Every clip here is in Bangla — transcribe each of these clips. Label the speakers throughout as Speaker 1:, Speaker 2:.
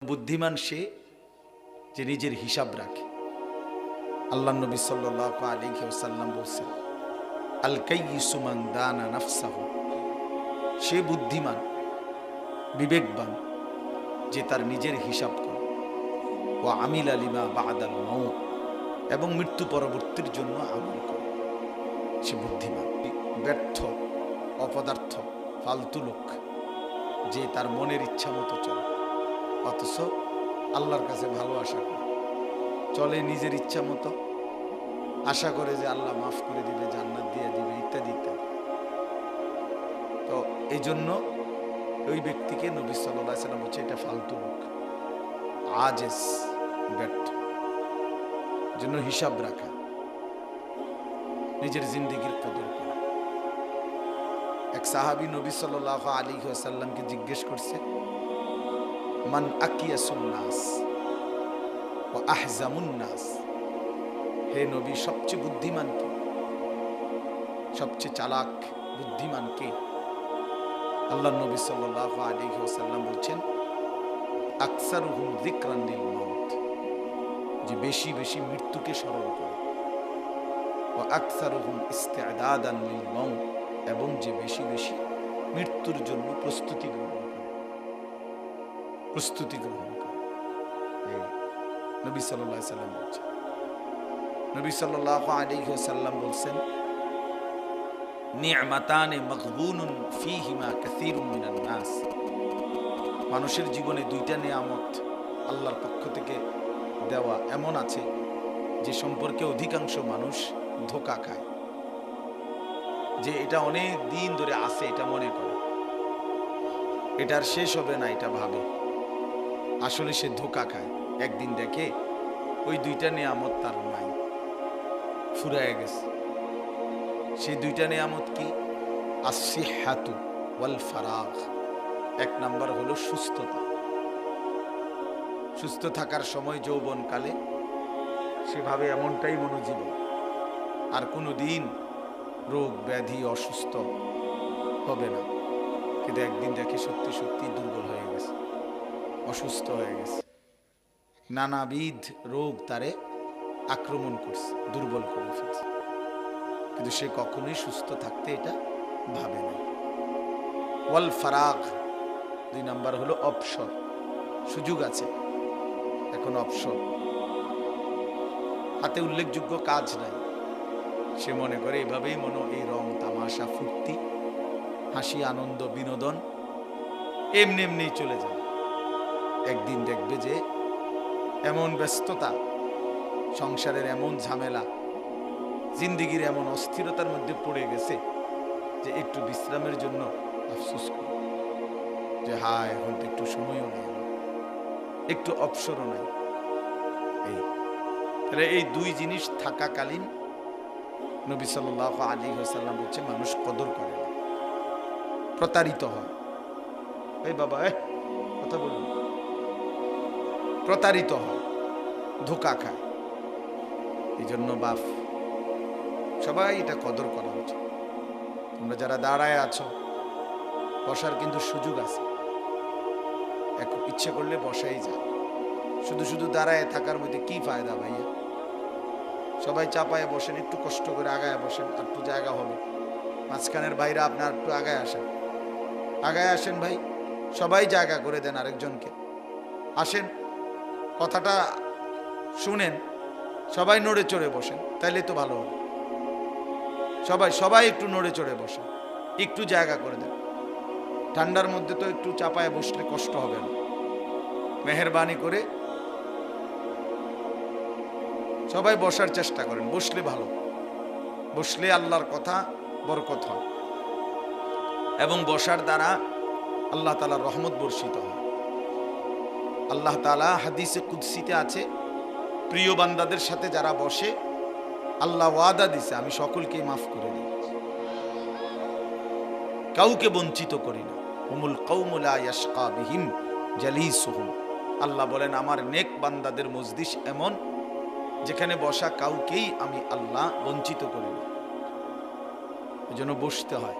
Speaker 1: বুদ্ধিমান সে যে নিজের হিসাব রাখে। আল্লাহ নবী সাল্লাল্লাহু আলাইহি ওয়াসাল্লাম বলেছেন, আল কাইয়িসু মান দানা নাফসাহু, সে বুদ্ধিমান বিবেকবান যে তার নিজের হিসাব করে। ওয়া আমিলা লিমা বা'দাল মাউত, এবং মৃত্যু পরবর্তীর জন্য আমল করে। সে বুদ্ধিমান। ব্যর্থ, অপদার্থ, ফালতু লোক যে তার মনের ইচ্ছা মতো চলে, অথচ আল্লাহর কাছে ভালো আশা করে চলে, নিজের ইচ্ছা মতো আশা করে যে আল্লাহ মাফ করে দিবে, জান্নাত দিয়ে দিবে, ইত্যাদি ইত্যাদি। তো এই জন্য ওই ব্যক্তিকে নবী সাল্লাল্লাহু আলাইহি ওয়াসাল্লাম বলছে এটা ফালতু লোক, আজেজ, ব্যর্থ। জন্য হিসাব রাখা, নিজের জিন্দেগির কদর করা। এক সাহাবী নবী সাল্লাল্লাহু আলাইহি ওয়াসাল্লামকে জিজ্ঞেস করছে, মান আকিয়াসুন নাস ওয়া আহজামুন নাস, হে নবী সবচেয়ে বুদ্ধিমান কে, সবচেয়ে চালাক বুদ্ধিমান কে? আল্লাহ নবী সাল্লাল্লাহু আলাইহি ওয়াসাল্লাম বলছেন, আকসারুহুম যিকরান লিল মাউত, যে বেশি বেশি মৃত্যুকে স্মরণ করে। ওয়া আকসারুহুম ইস্তি'দাদান লিল মাউত, এবং যে বেশি বেশি মৃত্যুর জন্য প্রস্তুতি গ্রহণ করে। প্রস্তুতি গ্রহণ করে নবী সাল্লাল্লাহু আলাইহি ওয়াসাল্লাম বলছেন। নবী সাল্লাল্লাহু আলাইহি ওয়াসাল্লাম বলছেন, নি'মাতানে মাগবুনুন ফীহিমা কাসীরুম মিনান নাস, মানুষের জীবনে দুইটা নিয়ামত আল্লাহর পক্ষ থেকে দেওয়া এমন আছে যে সম্পর্কে অধিকাংশ মানুষ ধোঁকা খায়। যে এটা অনেক দিন ধরে আছে, এটা মনে করে এটার শেষ হবে না, এটা ভাবে। আসলে সে ধোঁকা খায়। একদিন দেখে ওই দুইটা নিয়ামত তার নাই, ফুরায় গেছে। সেই দুইটা নিয়ামত কি? আসিহাতু ওয়াল ফারাগ। এক নাম্বার হলো সুস্থতা। সুস্থ থাকার সময় যৌবনকালে সেভাবে এমনটাই মনোজীবন, আর কোনো দিন রোগ ব্যাধি অসুস্থ হবে না। কিন্তু একদিন দেখে সত্যি সত্যি দুর্বল হয়ে গেছে, অসুস্থ হয়ে গেছে, নানাবিধ রোগ তারে আক্রমণ করছে, দুর্বল করে ফেলছে। কিন্তু সে কখনোই সুস্থ থাকতে এটা ভাবে না। ওয়াল ফারাগ, দুই নাম্বার হলো অবসর। সুযোগ আছে, এখন অবসর, হাতে উল্লেখযোগ্য কাজ নাই। সে মনে করে এভাবেই এই রং তামাশা ফুর্তি হাসি আনন্দ বিনোদন এমনি এমনি চলে যাবে। একদিন দেখবে যে এমন ব্যস্ততা, সংসারের এমন ঝামেলা, জিন্দিগির এমন অস্থিরতার মধ্যে পড়ে গেছে যে একটু বিশ্রামের জন্য আফসোস করে যে হায়, এখন তো একটু সময়ও নেই, একটু অবসরও নাই। তাহলে এই দুই জিনিস থাকাকালীন নবী সাল্লাল্লাহু আলাইহি ওয়াসাল্লাম বলছে মানুষ কদর করে না, প্রতারিত হয়। এই বাবা কথা বলুন, প্রতারিত হয়, ধোঁকা খায়। এই জন্য বাপ সবাই এটা কদর করা উচিত। তোমরা যারা দাঁড়ায় আছো, বসার কিন্তু সুযোগ আছে, ইচ্ছে করলে বসাই যায়। শুধু শুধু দাঁড়ায় থাকার মধ্যে কি ফায়দা ভাইয়া? সবাই চাপায় বসেন, একটু কষ্ট করে আগায় বসেন, আর একটু জায়গা হবে। মাঝখানের ভাইরা আপনার একটু আগায় আসেন, আগায় আসেন ভাই, সবাই জায়গা করে দেন আরেকজনকে। আসেন, কথাটা শুনেন, সবাই নড়ে চড়ে বসেন, তাইলে তো ভালো হবে। সবাই সবাই একটু নড়ে চড়ে বসেন, একটু জায়গা করে দেন। ঠান্ডার মধ্যে তো একটু চাপায় বসলে কষ্ট হবে না। মেহেরবানি করে সবাই বসার চেষ্টা করেন, বসলে ভালো। বসলে আল্লাহর কথা বরকত হয়, এবং বসার দ্বারা আল্লাহ তাআলার রহমত বর্ষিত হয়। আল্লাহ তাআলা হাদিসে কুদসিতে আছে, প্রিয় বান্দাদের সাথে যারা বসে আল্লাহ ওয়াদা দিছে, আমি সকলকেই মাফ করে দিই, কাউকে বঞ্চিত করি না। হুমুল কওমু লা ইয়াশকা বিহিম জালিসুহুম, আল্লাহ বলেন আমার নেক বান্দাদের মজলিস এমন যেখানে বসা কাউকেই আমি আল্লাহ বঞ্চিত করি না। এজন্য বসতে হয়।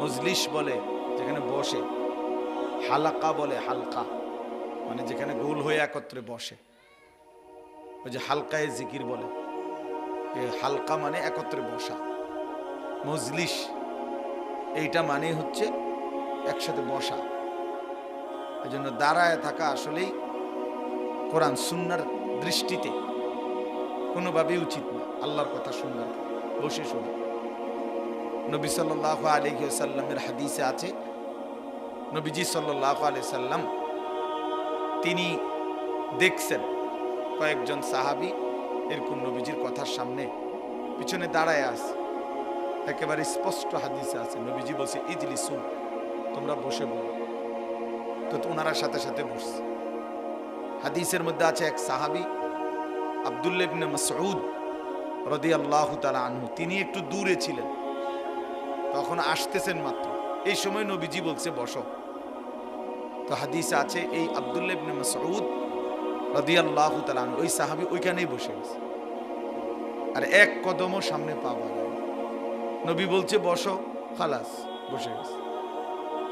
Speaker 1: মজলিস বলে যেখানে বসে, হালাকা বলে হালকা, মানে যেখানে গোল হয়ে একত্রে বসে, ওই যে হালকায়ে জিকির বলে, হালকা মানে একত্রে বসা, মজলিস এইটা মানে হচ্ছে একসাথে বসা। এই জন্য দাঁড়ায় থাকা আসলেই কোরআন সুন্নার দৃষ্টিতে কোনোভাবেই উচিত না। আল্লাহর কথা শুনবেন, বসে শুনে। নবী সাল্লাল্লাহু আলাইহি ওয়াসাল্লামের হাদিসে আছে, নবীজি সাল্লাল্লাহু আলাইহি সাল্লাম তিনি দেখছেন কয়েকজন সাহাবী এরকম নবীজির কথার সামনে পিছনে দাঁড়ায় আছে। একেবারে স্পষ্ট হাদিসে আছে, নবীজি বলছে ইজলিসু, তোমরা বসে বলো। তো ওনারা সাথে সাথে বসছে। হাদিসের মধ্যে আছে এক সাহাবী আব্দুল্লাহ ইবনে মাসউদ রাদিয়াল্লাহু তাআলা আনহু, তিনি একটু দূরে ছিলেন, তখন আসতেছেন মাত্র। এই সময় নবীজি বলছে বসো। তো হাদিসে আছে এই আব্দুল্লাহ ইবনে মাসউদ রাদিয়াল্লাহু তাআলা আনহু, ওই সাহাবী ওইখানেই বসে গেছে, আর এক কদমও সামনে পা বাড়ায়। নবী বলছে বসো, খালাস, বসে গেছে,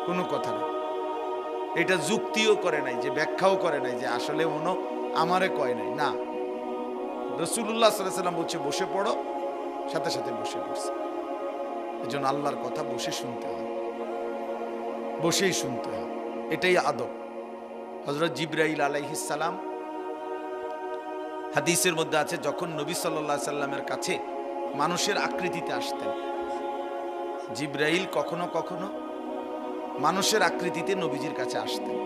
Speaker 1: কোনো কথা নেই। এটা যুক্তিও করে নাই, যে ব্যাখ্যাও করে নাই যে আসলে মনো আমারে কয় নাই, না, রাসূলুল্লাহ সাল্লাল্লাহু আলাইহি ওয়াসাল্লাম বলছে বসে পড়ো, সাথে সাথে বসে পড়ছে। এজন্য আল্লাহর কথা বসে শুনতে হয়, বসেই শুনতে হয়, এটাই আদব। হযরত জিবরাইল আলাইহিস সালাম, হাদিসের মধ্যে আছে, যখন নবী সাল্লাল্লাহু আলাইহি সাল্লামের কাছে মানুষের আকৃতিতে আসতেন, জিবরাইল কখনো কখনো মানুষের আকৃতিতে নবীজির কাছে আসতেন।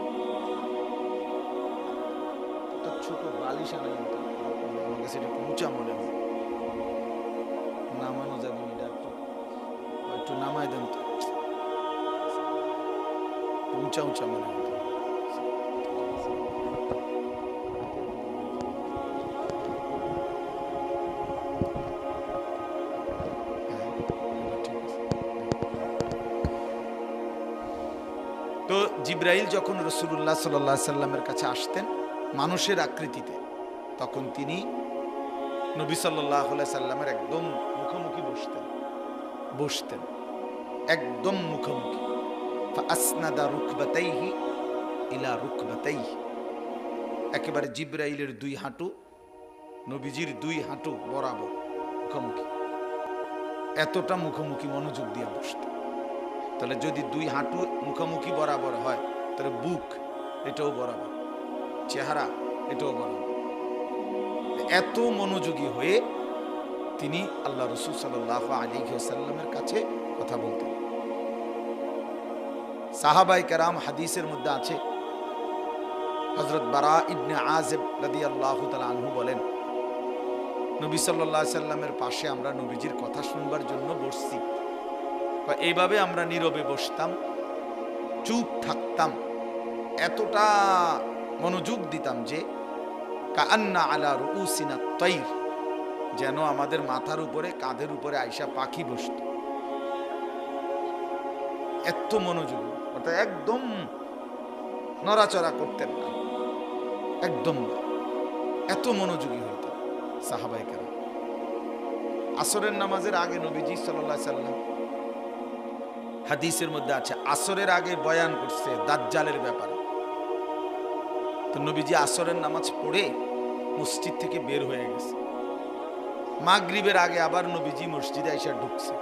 Speaker 1: তো ছোট বালিশ আনা, কিন্তু আমার কাছে এটা উঁচা মনে হয়, নামানো যাবে না, একটু একটু নামায় দেন তো, উঁচা উঁচা মনে হয়। তো জিবরাইল যখন রাসূলুল্লাহ সাল্লাল্লাহু আলাইহি সাল্লামের কাছে আসতেন মানুষের আকৃতিতে, তখন তিনি নবী সাল্লাল্লাহু আলাইহি সাল্লামের একদম মুখোমুখি বসতেন একদম মুখোমুখি। ফাআসনাদা রুকবাতাইহি ইলা রুকবাতাইহি, একেবারে জিবরাইলের দুই হাঁটু নবীজির দুই হাঁটু বরাবর মুখোমুখি, এতটা মুখোমুখি মনোযোগ দিয়ে বসতেন। তাহলে যদি দুই হাঁটু মুখোমুখি বরাবর হয়, তাহলে বুক এটাও বরাবর, চেহারা এটাও বরাবর। এত মনোযোগী হয়ে তিনি আল্লাহ রাসূল সাল্লাল্লাহু আলাইহি ওয়াসাল্লামের কাছে কথা বলতেন। সাহাবায়ে কেরাম, হাদিসের মধ্যে আছে, হযরত বারা ইবনে আযিব রাদিয়াল্লাহু তাআলা আনহু বলেন, নবী সাল্লাল্লাহু আলাইহি সাল্লামের পাশে আমরা নবীজির কথা শুনবার জন্য বসছি। এইভাবে আমরা নীরবে বসতাম, চুপ থাকতাম, এতটা মনোযোগ দিতাম যে কাআন্না আলা রুউসিনা তাইর, যেন আমাদের মাথার উপরে কাঁধের উপরে আইসা পাখি বসত। এত মনোযোগ, অর্থাৎ একদম নড়াচড়া করতেন না, একদম না, এত মনোযোগী হইতেন সাহাবায়ে কেরাম। আসরের নামাজের আগে নবীজি সাল্লাল্লাহু আলাইহি সাল্লাম, হাদিসের মধ্যে আছে, আসরের আগে বয়ান করছে দাজ্জালের ব্যাপারে। তো নবীজি আসরের নামাজ পড়ে মসজিদ থেকে বের হয়ে গেছে। মাগরিবের আগে আবার নবীজি মসজিদে আইসা ঢুকছে,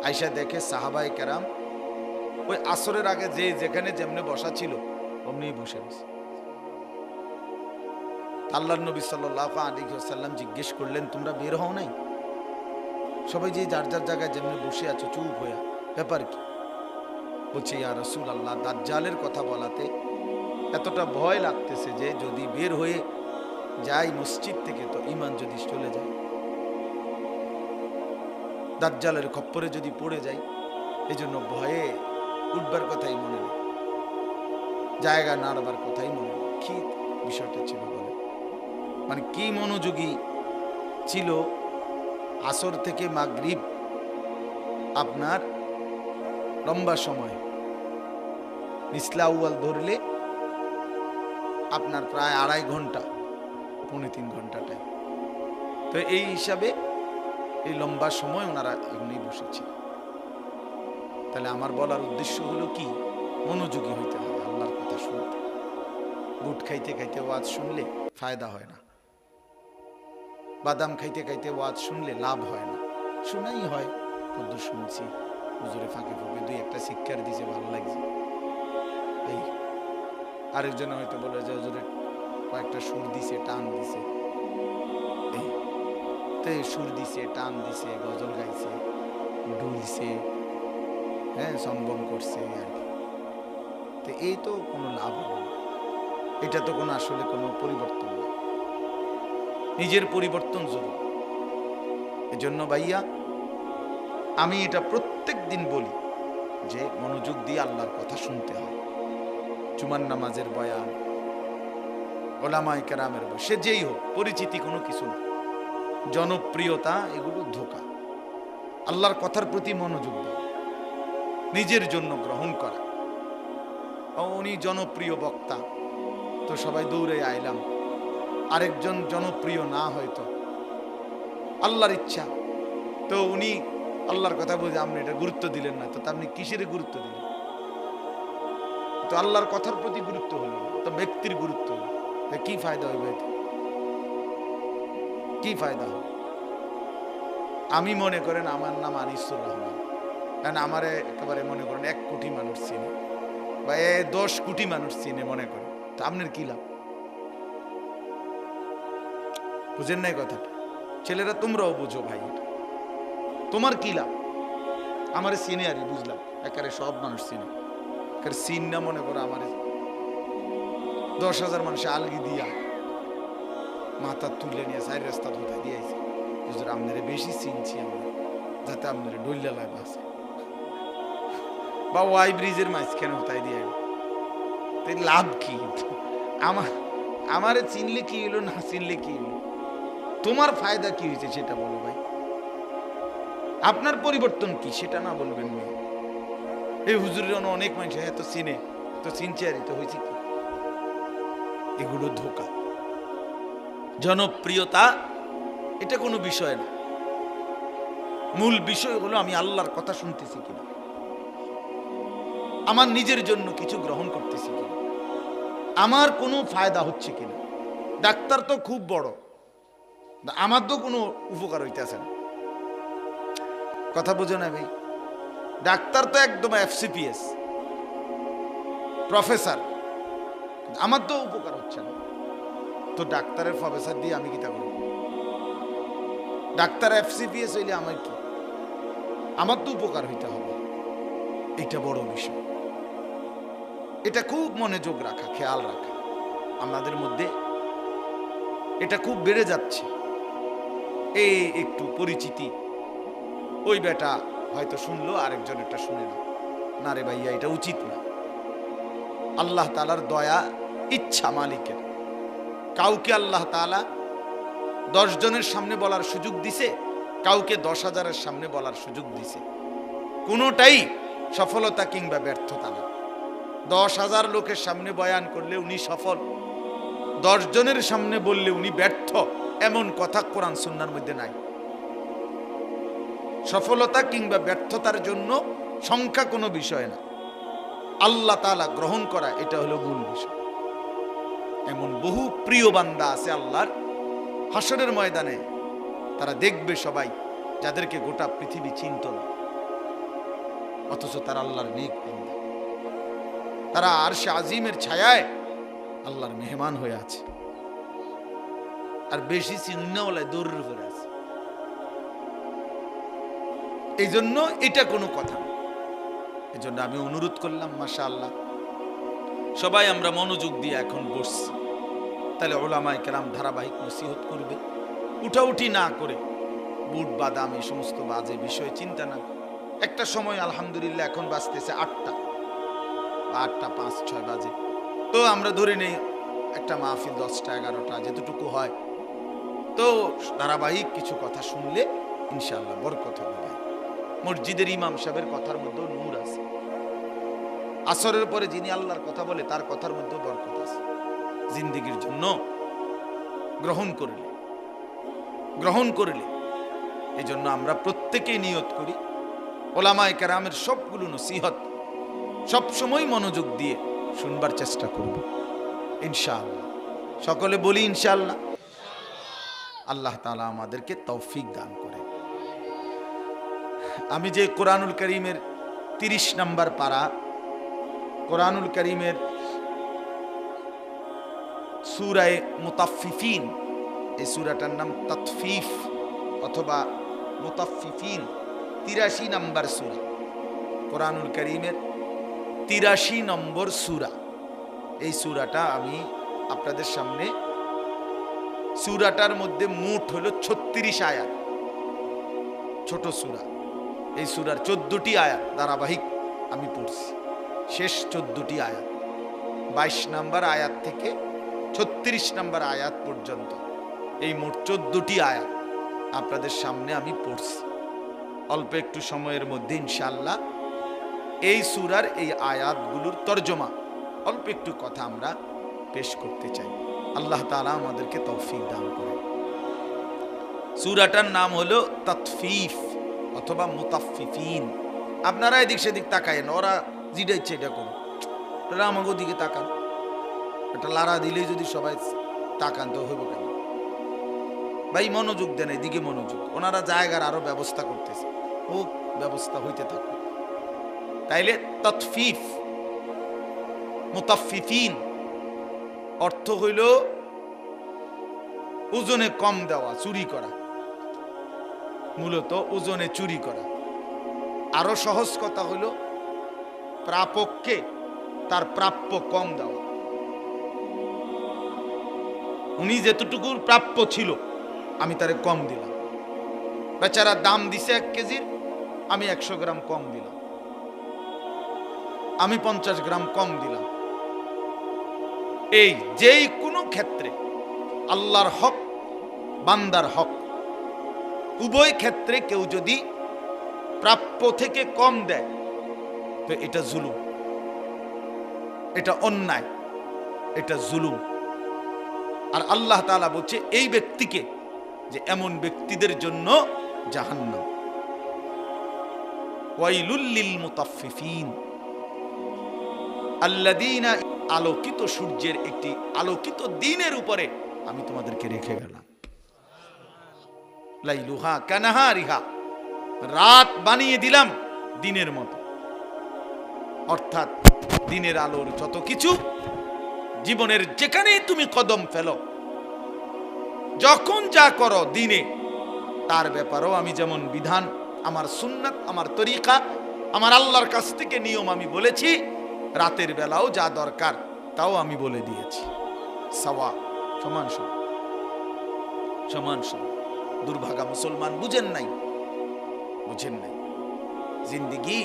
Speaker 1: আইসা দেখে সাহাবায়ে কেরাম ওই আসরের আগে যে যেখানে যেমনে বসা ছিল অমনি বসে গেছে। আল্লাহর নবী সাল্লাল্লাহু আলাইহি ওয়াসাল্লাম জিজ্ঞেস করলেন, তোমরা বের হও নাই? সবাই যে যার যার জায়গায় যেমনে বসে আছো চুপ হয়ে, ব্যাপার কি? বলছে, ইয়া রাসূলুল্লাহ, দাজ্জালের কথা বলাতে এতটা ভয় লাগতেছে যে যদি বের হয়ে যাই মসজিদ থেকে তো ঈমান যদি চলে যায়, দাজ্জালের খপ্পরে যদি পড়ে যাই, এজন্য ভয়ে উঠবার কথাই মনে নেই, জায়গা নাড়বার কথাই মনে নেই। কি বিষয়টা ছিল বলে, মানে কি মনোযোগী ছিল। আসর থেকে মাগরিব আপনার লম্বা সময়, নিসলা আউয়াল ধরলে আপনার প্রায় 2.5 ঘন্টা, 3.5 ঘন্টা টাইম। তো এই হিসাবে এই লম্বা সময় ওনারা এমনি বসেছিল। তাহলে আমার বলার উদ্দেশ্য হলো কি, মনোযোগী হইতে হবে আল্লাহর কথা শুনতে। বুট খাইতে খাইতে ওয়াজ শুনলে ফায়দা হয় না, বাদাম খাইতে খাইতে ওয়াজ শুনলে লাভ হয় না। শুনাই হয়, কত শুনছি, হুজুরে ফাঁকে ফুঁকে দুই একটা শিক্ষার দিছে, ভালো লাগছে। এই আরেকজন হয়তো বলে যে হুজুরে কয়েকটা সুর দিছে, টান দিছে, এই তো সুর দিছে, টান দিছে, গজল গাইছে, ডুলছে, হ্যাঁ সম্বম করছে আর কি। তো এই তো কোনো লাভ হলো না, এটা তো কোনো আসলে কোনো পরিবর্তন না। নিজের পরিবর্তন জরুরি। এজন্য ভাইয়া আমি এটা প্রত্যেক দিন বলি যে মনোযোগ দিয়ে আল্লাহর কথা শুনতে হয়। জুমার নামাজের বয়ান, ওলামায়ে কেরামের বয়ান, সে যেই হোক, পরিচিতি কোনো কিছু না, জনপ্রিয়তা এগুলো ধোঁকা। আল্লাহর কথার প্রতি মনোযোগ দেওয়া, নিজের জন্য গ্রহণ করা। উনি জনপ্রিয় বক্তা, তো সবাই দৌড়ে আইলাম। আরেকজন জনপ্রিয় না হয়তো, আল্লাহর ইচ্ছা, তো উনি আল্লাহর কথা বুঝে আপনি এটা গুরুত্ব দিলেন না, তো আপনি কিসের গুরুত্ব দিলেন? তো আল্লাহর কথার প্রতি গুরুত্ব হলো না, তো ব্যক্তির গুরুত্ব হলো, কি ফায়দা হইবে? কি ফায়দা হবে? আমি মনে করেন আমার নাম আনিসুর রহমান, কারণ আমারে একেবারে মনে করেন 1 কোটি মানুষ চিনে বা 10 কোটি মানুষ চিনে মনে করে, তো আপনার কি লাভ? বুঝেন নাই কথাটা? ছেলেরা তোমরাও বুঝো ভাই, তোমার কি লাভ? আমার চিনে আরই বুঝলাম, একারে সব মানুষ চিনে, চিন না মনে করো আমার 10,000 মানুষ আলগি দিয়া মাথা তুলে নিয়ে 4 রাস্তা ধোতা দিয়েছে, হুজুর আপনারে বেশি চিনছি আমরা, যাতে আপনারা ডইলা লাভ আছে, বা ওয়াই ব্রিজের মাঝখানে হতাই দিয়ে লাভ কি? আমারে চিনলে কি হলো, না চিনলে কি হলো? তোমার ফায়দা কি হয়েছে সেটা বলো ভাই। আপনার পরিবর্তন কি সেটা না বলবেন না। এই হুজুরের অনেক মানুষ এত চিনে, তো চিনছে আর তো হয়েছে কি? এগুলো ধোঁকা। জনপ্রিয়তা এটা কোনো বিষয় না, মূল বিষয় হলো আমি আল্লাহর কথা শুনতেছি কিনা, আমার নিজের জন্য কিছু গ্রহণ করতেছি কিনা, আমার কোনো ফায়দা হচ্ছে কিনা। ডাক্তার তো খুব বড়, আমার তো কোনো উপকার হইতেছে না, কথা বুঝো না ভাই? ডাক্তার তো একদম FCPS প্রফেসর, আমার তো উপকার হচ্ছে না, তো ডাক্তারের প্রফেসর দিয়ে আমি কি তা করব? ডাক্তার FCPS হইলে আমার কি? আমার তো উপকার হইতে হবে, এটা বড় বিষয়। এটা খুব মনোযোগ রাখা, খেয়াল রাখা। আমাদের মধ্যে এটা খুব বেড়ে যাচ্ছে, এই একটু পরিচিতি, ওই বেটা হয়তো শুনলো, আরেকজন এটা শুনে না, না রে ভাইয়া এটা উচিত না। আল্লাহ তাআলার দয়া, ইচ্ছা মালিকের। কাউকে আল্লাহ তাআলা 10 জনের সামনে বলার সুযোগ দিছে, কাউকে 10,000-এর সামনে বলার সুযোগ দিছে। কোনোটাই সফলতা কিংবা ব্যর্থতা না। 10,000 লোকের সামনে বয়ান করলে উনি সফল, 10 জনের সামনে বললে উনি ব্যর্থ, এমন কথা কোরআন সুন্নাহর মধ্যে নাই। সফলতা কিংবা ব্যর্থতার জন্য সংখ্যা কোনো বিষয় না, আল্লাহ তাআলা গ্রহণ করা এটা হলো মূল বিষয়। এমন বহু প্রিয় বান্দা আছে আল্লাহর, হাসরের ময়দানে তারা দেখবে সবাই, যাদেরকে গোটা পৃথিবী চিনত না, অথচ তারা আল্লাহর নেক বান্দা, তারা আরশে আজিমের ছায়ায় আল্লাহর মেহমান হয়ে আছে, আর বেশি চিন্নাওয়ালায় দৌড়ের উপরে আছে। এই জন্য এটা কোনো কথা না। এই জন্য আমি অনুরোধ করলাম, মাশাআল্লাহ সবাই আমরা মনোযোগ দিয়ে এখন বসছি, তাহলে উলামায়ে কেরাম ধারাবাহিক নসিহত করবে, উঠাউঠি না করে বুট বাদাম এই সমস্ত বাজে বিষয়ে চিন্তা না। একটা সময় আলহামদুলিল্লাহ এখন বাজতেছে 8টা বা 8টা 5-6 বাজে, তো আমরা ধরে নেই একটা মাহফিল 10টা 11টা যেতটুকু হয়, তো ধারাবাহিক কিছু কথা শুনলে ইনশাআল্লাহ বরকত হবে। মসজিদের ইমাম সাহেবের কথার মধ্যে নূর আছে, আসরের পরে যিনি আল্লাহর কথা বলে তার কথার মধ্যে বরকত আছে। জিন্দেগির জন্য গ্রহণ করলে এই জন্য আমরা প্রত্যেকেই নিয়ত করি ওলামায়ে কেরামের সবগুলো নসিহত সবসময় মনোযোগ দিয়ে শুনবার চেষ্টা করব। ইনশাআল্লাহ। সকলে বলি ইনশাআল্লাহ। আল্লাহ তাআলা আমাদেরকে তৌফিক দান করে। আমি যে কোরআনুল কারীমের 30 নম্বর পারা, কোরআনুল কারীমের সূরা মুতাফফিফিন, এই সূরাটার নাম তাতফিফ অথবা মুতাফফিফিন, 83 নম্বর সূরা, কোরআনুল কারীমের 83 নম্বর সূরা। এই সূরাটা আমি আপনাদের সামনে, সূরাটার মধ্যে মোট হলো 36 আয়াত, ছোট সূরা। এই সূরার 14টি আয়াত ধারাবাহিক আমি পড়ছি, শেষ 14টি আয়াত 22 নম্বর আয়াত থেকে 36 নম্বর আয়াত পর্যন্ত এই মোট 14টি আয়াত আপনাদের সামনে আমি পড়ছি। অল্প একটু সময়ের মধ্যে ইনশাআল্লাহ এই সূরার এই আয়াতগুলোর তরজমা অল্প একটু কথা আমরা পেশ করতে চাই। আল্লাহ তাআলা আমাদেরকে তৌফিক দান করেন। সূরাটার নাম হলো তাতফিফ অথবা মুতাফফিফিন। আপনারা এদিক সেদিক তাকায়েন, ওরা যেটা ইচ্ছে এটা করুন, আপনারা আমাকে দিকে তাকান। একটা লারা দিলেই যদি সবাই তাকান তো হইব কেন ভাই? মনোযোগ দেন, এদিকে মনোযোগ। ওনারা জায়গার আরো ব্যবস্থা করতেছে, হোক, ব্যবস্থা হইতে থাকুক। তাইলে তাতফিফ মুতাফফিফিন অর্থ হইল ওজনে কম দেওয়া, চুরি করা, মূলত ওজনে চুরি করা। আরো সহজ কথা হইল প্রাপককে তার প্রাপ্য কম দেওয়া। উনি যেতটুকু প্রাপ্য ছিল আমি তারে কম দিলাম। বেচারা দাম দিছে 1 কেজির, আমি 100 গ্রাম কম দিলাম, আমি 50 গ্রাম কম দিলাম। এই যেই কোনো ক্ষেত্রে আল্লাহর হক, বান্দার হক, উভয় ক্ষেত্রে কেউ যদি প্রাপ্য থেকে কম দেয় তো এটা জুলুম, এটা অন্যায়, এটা জুলুম। আর আল্লাহ তাআলা বলছে এই ব্যক্তিকে, যে এমন ব্যক্তিদের জন্য জাহান্নাম। ওয়াইলুল লিল মুতাফফিফিন আল্লাযীনা, আলোকিত সূর্যের একটি আলোকিত দিনের উপরে আমি তোমাদেরকে রেখে গেলাম। লাইলুহা কানাহারিহা, রাত বানিয়ে দিলাম দিনের মতো। অর্থাৎ দিনের আলোর যত কিছু, জীবনের যেখানেই তুমি কদম ফেলো, যখন যা করো দিনে, তার ব্যাপারেও আমি যেমন বিধান, আমার সুন্নাত, আমার তরিকা, আমার আল্লাহর কাছ থেকে নিয়ম আমি বলেছি, রাতের বেলাও যা দরকার তাও আমি বলে দিয়েছি। সাওয়া, সমান সমান, সমান সমান। দুর্ভাগা মুসলমান বুঝেন নাই, বুঝেন নাই। জিন্দিগি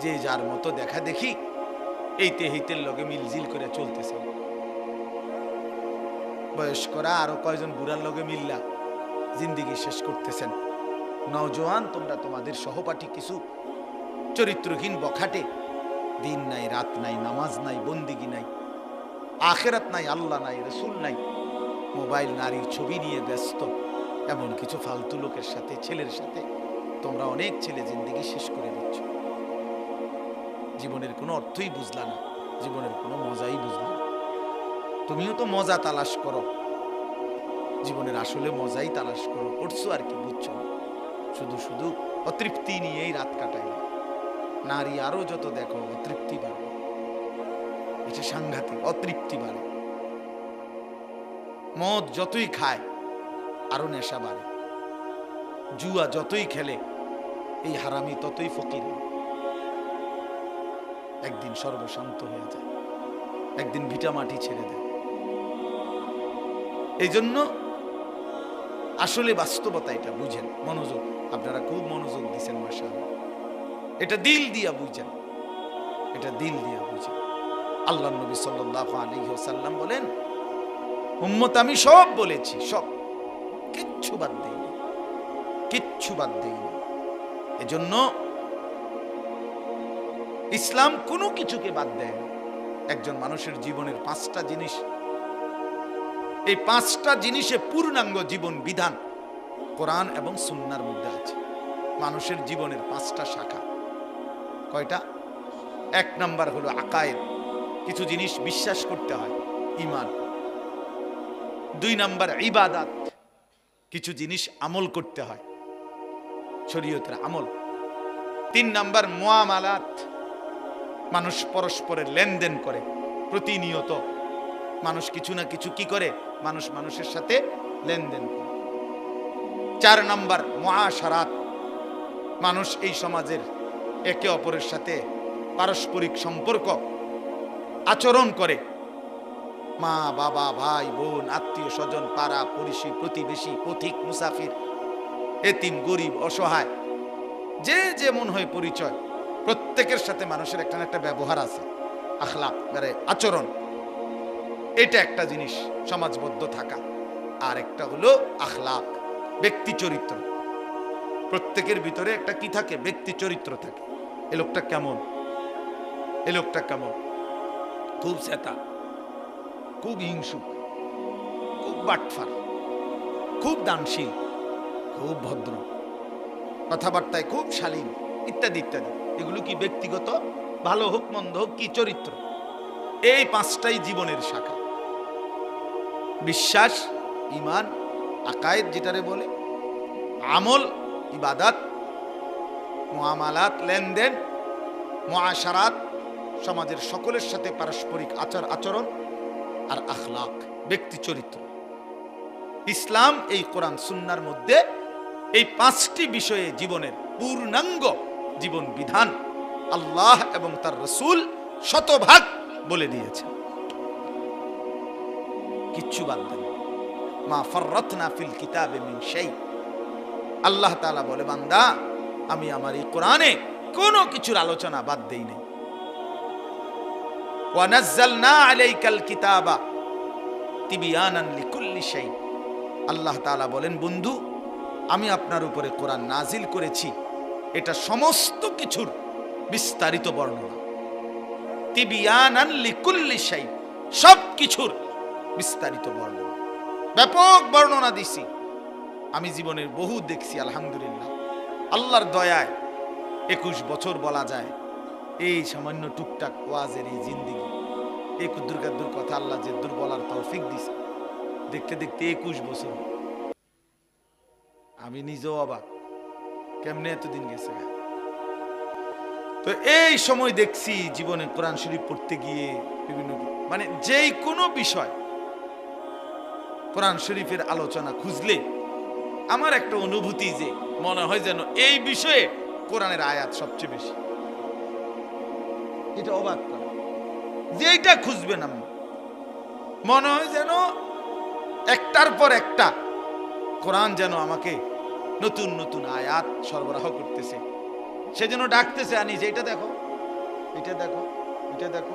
Speaker 1: যে যার মতো দেখা দেখি, এইতে হেইতের লগে মিলজিল করে চলতেছে। বয়স্করা আরো কয়জন বুড়ার লগে মিল্লা জিন্দিগি শেষ করতেছেন। নওজোয়ান, তোমরা তোমাদের সহপাঠী কিছু চরিত্রহীন বখাটে, দিন নাই, রাত নাই, নামাজ নাই, বন্দিগি নাই, আখেরাত নাই, আল্লাহ নাই, রসুল নাই, মোবাইল, নারী, ছবি নিয়ে ব্যস্ত, এমন কিছু ফালতু লোকের সাথে, ছেলের সাথে তোমরা অনেক ছেলে জিন্দিগি শেষ করে দিচ্ছ। জীবনের কোনো অর্থই বুঝলা না, জীবনের কোনো মজাই বুঝলা না। তুমিও তো মজা তালাশ করো, জীবনের আসলে মজাই তালাশ করো, করছো আর কি, বুঝছো? শুধু শুধু অতৃপ্তি নিয়েই রাত কাটাই। নারী আরো যত দেখো অতৃপ্তি বাড়ে, এটা সাংঘাতিক, অতৃপ্তি বাড়ে। মদ যতই খায় আরো নেশা বাড়ে, জুয়া যতই খেলে এই হারামি ততই ফকির। একদিন সর্বশান্ত হয়ে যায়, একদিন ভিটামাটি ছেড়ে দেয়। এই জন্য আসলে বাস্তবতা এটা বুঝেন, মনোযোগ, আপনারা খুব মনোযোগ দিচ্ছেন মাশাআল্লাহ। এটা দিল দিয়া বুঝেন, এটা দিল দিয়া বুঝেন। আল্লাহ নবী সাল্লাল্লাহু আলাইহি ওয়াসাল্লাম বলেন, উম্মত আমি সব বলেছি, সব, কিচ্ছু বাদ দেইনি, কিচ্ছু বাদ দেইনি। এজন্য ইসলাম কোনো কিছুকে বাদ দেয় না। একজন মানুষের জীবনের 5টা জিনিস, এই 5টা জিনিসে পূর্ণাঙ্গ জীবন বিধান কোরআন এবং সুন্নাহর মধ্যে আছে। মানুষের জীবনের 5টা শাখা, কয়টা? 1 নাম্বার হলো আকায়েদ, কিছু জিনিস বিশ্বাস করতে হয়, ঈমান। 2 নাম্বার ইবাদত, কিছু জিনিস আমল করতে হয়, শরীয়তের আমল। 3 নাম্বার মুআমালাত, মানুষ পরস্পরের লেনদেন করে প্রতিনিয়ত। মানুষ কিছু না কিছু কি করে, মানুষ মানুষের সাথে লেনদেন করে। 4 নাম্বার মুআশারাত, মানুষ এই সমাজের একে অপরের সাথে পারস্পরিক সম্পর্ক আচরণ করে। মা বাবা, ভাই বোন, আত্মীয় স্বজন, পাড়া পড়শি, প্রতিবেশী, পথিক মুসাফির, এতিম, গরিব, অসহায়, যে যেমন হয় পরিচয়, প্রত্যেকের সাথে মানুষের একটা না একটা ব্যবহার আছে, আখলাক মানে আচরণ। এটা একটা জিনিস সমাজবদ্ধ থাকা। আর একটা হলো আখলাক, ব্যক্তি চরিত্র। প্রত্যেকের ভিতরে একটা কি থাকে, ব্যক্তি চরিত্র থাকে। এ লোকটা কেমন, এ লোকটা কেমন, খুব চেতা, খুব হিংসুক, খুব বাটফার, খুব দানশীল, খুব ভদ্র, কথাবার্তায় খুব শালীন, ইত্যাদি ইত্যাদি। এগুলো কি ব্যক্তিগত, ভালো হোক মন্দ হোক, কি চরিত্র। এই 5টাই জীবনের শাখা। বিশ্বাস, ঈমান, আকায়েদ যেটারে বলে, আমল, ইবাদত, মুআমালাত, লেনদেন, মুআশারাত, সমাজের সকলের সাথে পারস্পরিক আচরণ, আর আখলাক, ব্যক্তি চরিত্র। ইসলাম এই কোরআন সুন্নাহর মধ্যে এই 5টি বিষয়ে জীবনের পূর্ণাঙ্গ জীবন বিধান আল্লাহ এবং তার রাসূল শতভাগ বলে দিয়েছেন, কিচ্ছু বাদ দেন। মা ফাররাতনা ফিল কিতাবে মিন শাই। আল্লাহ তাআলা বলে, বান্দা আমি আমার এই কোরআনে কোনো কিছুর আলোচনা বাদ দেই নাই। ওয়া নাযালনা আলাইকাল কিতাবা তিবয়ানান লিকুল্লি শাই। আল্লাহ তাআলা বলেন, বন্ধু আমি আপনার উপরে কোরআন নাজিল করেছি, এটা সমস্ত কিছুর বিস্তারিত বর্ণনা। তিবয়ানান লিকুল্লি শাই, সব কিছুর বিস্তারিত বর্ণনা, ব্যাপক বর্ণনা দিছি। আমি জীবনের বহু দেখছি, আলহামদুলিল্লাহ, আল্লাহর দয়ায় 21 বছর বলা যায় এই সামান্য টুকটাক ওয়াজের এই জিন্দেগি। এই কুদ্দুর কথা আল্লাহ যে দূর বলার তৌফিক দিছে, দেখতে দেখতে 21 বছর। আমি নিজেও অবাক, কেমনে এতদিন গেছে। তো এই সময় দেখছি জীবনে কোরআন শরীফ পড়তে গিয়ে বিভিন্ন মানে যেই কোনো বিষয় কোরআন শরীফের আলোচনা খুঁজলে আমার একটা অনুভূতি যে মনে হয় যেন এই বিষয়ে কোরআনের আয়াত সবচেয়ে বেশি। এটা অবাক করে, যেটা খুঁজবেন আমি মনে হয় যেন একটার পর একটা কোরআন যেন আমাকে নতুন নতুন আয়াত সরবরাহ করতেছে, সেজন্য ডাকতেছে, আনি যে এটা দেখো, এটা দেখো, এটা দেখো,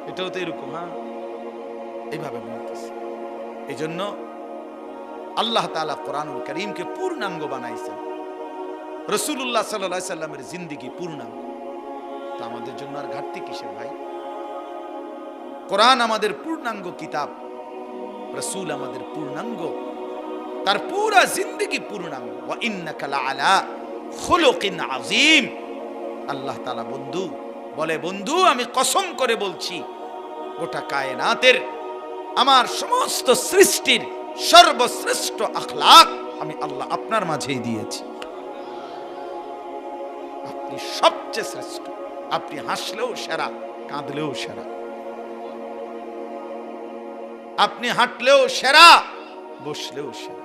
Speaker 1: এটাও তো এরকম, হ্যাঁ, এইভাবে বলতেছে। এই জন্য আল্লাহ তাআলা কোরআনুল কারীমকে পূর্ণাঙ্গ বানাইছেন। রাসূলুল্লাহ সাল্লাল্লাহু আলাইহি সাল্লামের জিন্দেগি পূর্ণাঙ্গ। তো আমাদের জন্য আর ঘাটতি কিসের ভাই? কোরআন আমাদের পূর্ণাঙ্গ কিতাব, রাসূল আমাদের পূর্ণাঙ্গ, তার পুরা জিন্দেগি পূর্ণাঙ্গ। ওয়া ইন্নাকা লাআলা খুলুকিন আযীম। আল্লাহ তাআলা বন্ধু বলে, বন্ধু আমি কসম করে বলছি, গোটা কায়নাতের আমার সমস্ত সৃষ্টির সর্বশ্রেষ্ঠ আখলাক আমি আল্লাহ আপনার মাঝেই দিয়েছি। আপনি সবচেয়ে শ্রেষ্ঠ। আপনি হাসলেও সেরা, কাঁদলেও সেরা, আপনি হাঁটলেও সেরা, বসলেও সেরা,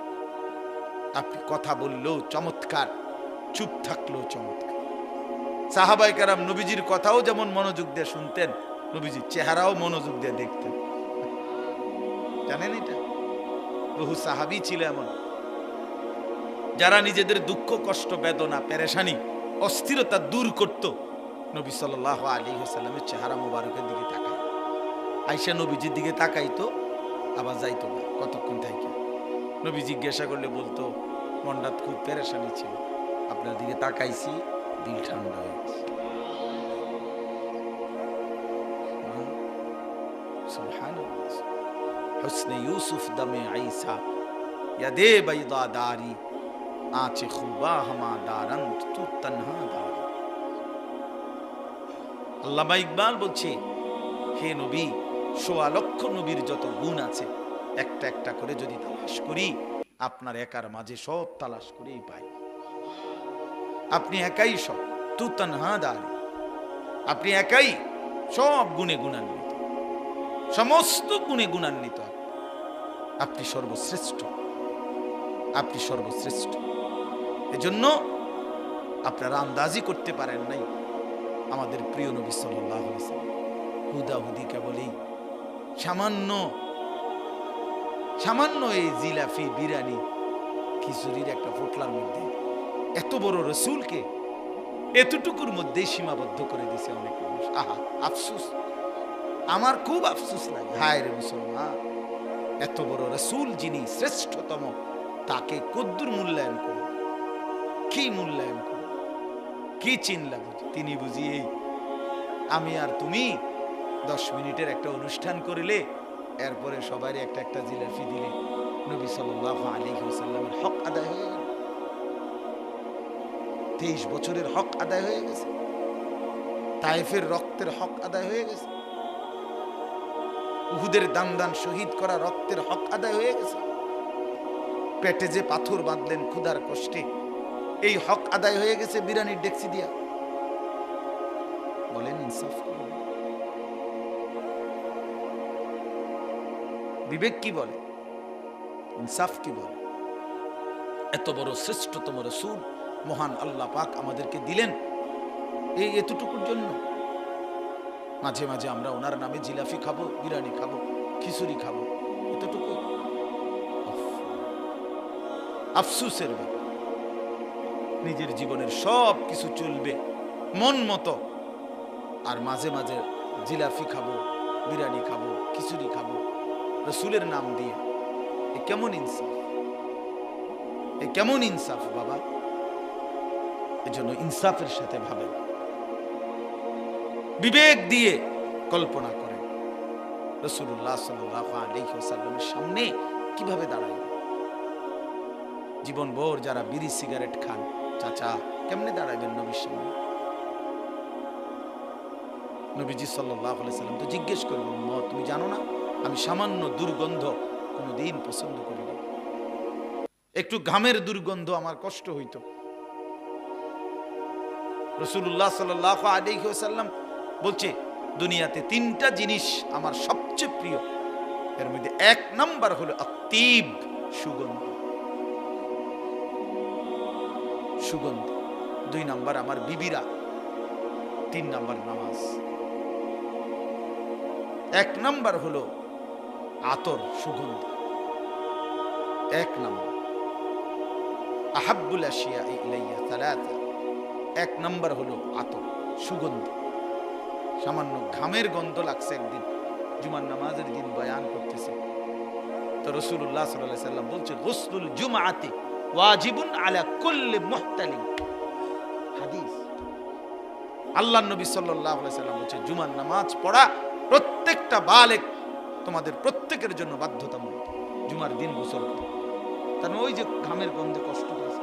Speaker 1: আপনি কথা বললেও চমৎকার, চুপ থাকলেও চমৎকার। সাহাবায়ে কেরাম নবীজির কথাও যেমন মনোযোগ দিয়ে শুনতেন, নবীজির চেহারাও মনোযোগ দিয়ে দেখতেন। জানেন এটা? বহু সাহাবী ছিল এমন, যারা নিজেদের দুঃখ, কষ্ট, বেদনা, পেরেশানি, অস্থিরতা দূর করত নবী সাল্লাল্লাহু আলাইহি ওয়াসাল্লামের চেহারা মোবারকের দিকে তাকায়। আয়েশা নবীজির দিকে তাকাইতো, আবার যাইতো না কতক্ষণ থাইকে। নবী জিজ্ঞাসা করলে বলতো, মনটা খুব পেরেশানি ছিল, আপনার দিকে তাকাইছি, দিল ঠান্ডা হয়ে গেছে। সুবহানাল্লাহ। হুসনে ইউসুফ দমে ঈসা ইয়াদে বাইদা দারি আঁচে খুবা হামা দারন্ত তু তনহা দারি। আল্লামা ইকবাল বলছে, হে নবী সোয়া লক্ষ নবীর যত গুণ আছে একটা একটা করে যদি তালাশ করি, আপনার একার মাঝে সব তালাশ করেই পাই। আপনি একাই সব, তু তানহা দাঁড়ি, আপনি একাই সব গুণে গুণান্বিত, সমস্ত গুণে গুণান্বিত। আপনি সর্বশ্রেষ্ঠ, আপনি সর্বশ্রেষ্ঠ। এজন্য আপনারা আন্দাজি করতে পারেন নাই আমাদের প্রিয় নবী সাল্লাল্লাহু আলাইহি ওয়াসাল্লাম হুদাহুদি কেবলই সামান্য এই জিলাফি, বিরিয়ানি, খিচুড়ির একটা পোটলার মধ্যে এত বড় রসুলকে এতটুকুর মধ্যেই সীমাবদ্ধ করে দিছে অনেক মানুষ। আহা, আফসোস, আমার খুব আফসোস লাগে। হায় রে মুসলমান, এত বড় রসুল যিনি শ্রেষ্ঠতম, তাকে কদ্দুর মূল্যায়ন করে, কি মূল্যায়ন করে, কি চিনলা বুঝি? তিনি বুঝি এই আমি আর তুমি 10 মিনিটের একটা অনুষ্ঠান করিলে এরপরে সবারই একটা একটা জিলাফি দিলে নবী সাল্লাল্লাহু আলাইহি ওয়াসাল্লামের হক আদায় হয়ে গেল। 23 বছরের হক আদায় হয়ে গেছে, তায়েফের রক্তের হক আদায় হয়ে গেছে, উহুদের দান দান শহীদ করা রক্তের হক আদায় হয়ে গেছে, পেটে যে পাথর বাঁধলেন ক্ষুধার কষ্টে, এই হক আদায় হয়ে গেছে বিরিয়ানির ডেক্সি দিয়া। বলেন ইনসাফ করুন। বিবেক কি বলে, ইনসাফ কি বলে? এত বড় শ্রেষ্ঠতম রাসূল মহান আল্লাহ পাক আমাদেরকে দিলেন এই এতটুকুর জন্য। মাঝে মাঝে আমরা ওনার নামে জিলাফি খাবো, বিরিয়ানি খাবো, খিচুড়ি খাবো, এতটুকু আফসোসের ব্যাপার। নিজের জীবনের সব কিছু চলবে মন মতো, আর মাঝে মাঝে জিলাফি খাবো, বিরিয়ানি খাবো, খিচুড়ি খাবো রসুলের নাম দিয়ে। এ কেমন ইনসাফ, এ কেমন ইনসাফ বাবা? এজন্য ইনসাফের সাথে ভাবেন, বিবেক দিয়ে কল্পনা করেন রাসূলুল্লাহ সাল্লাল্লাহু আলাইহি ওয়াসাল্লামের সামনে কিভাবে দাঁড়াইবে। জীবন ভর যারা বিড়ি সিগারেট খান, চাচা কেমনে দাঁড়াইবেন নবীর সামনে? নবীজি সাল্লাল্লাহু আলাইহি ওয়াসাল্লাম তো জিজ্ঞেস করবেন, তুমি জানো না আমি সামান্য দুর্গন্ধ কোনোদিন পছন্দ করি না, একটু ঘামের দুর্গন্ধ আমার কষ্ট হইতো। রাসূলুল্লাহ সাল্লাল্লাহু আলাইহি ওয়াসাল্লাম বলছে দুনিয়াতে 3টা জিনিস আমার সবচেয়ে প্রিয়, এর মধ্যে 1 নাম্বার হলো আত্তিব, সুগন্ধ, সুগন্ধ। 2 নাম্বার আমার বিবিরা, 3 নাম্বার নামাজ। 1 নাম্বার হলো আতর, সুগন্ধ, 1 নাম্বার। আহাব্বুল আশিয়া ইলাইয়া সালাসা, 1 নাম্বার হলো আতর, সুগন্ধ। সামান্য ঘামের গন্ধ লাগছে একদিন, জুমার নামাজের দিন বয়ান করতেছে, তো রাসূলুল্লাহ সাল্লাল্লাহু আলাইহি ওয়াসাল্লাম বলছে গুসলুল জুমআতি ওয়াজিবুন আলা কুল্লি মুহতালিম। হাদিস, আল্লাহর নবী সাল্লাল্লাহু আলাইহি ওয়াসাল্লাম বলছে জুমার নামাজ পড়া প্রত্যেকটা বালেগ, তোমাদের প্রত্যেকের জন্য বাধ্যতামূলক। জুমার দিন গোসল করো। তার ওই যে ঘামের গন্ধে কষ্ট পাচ্ছে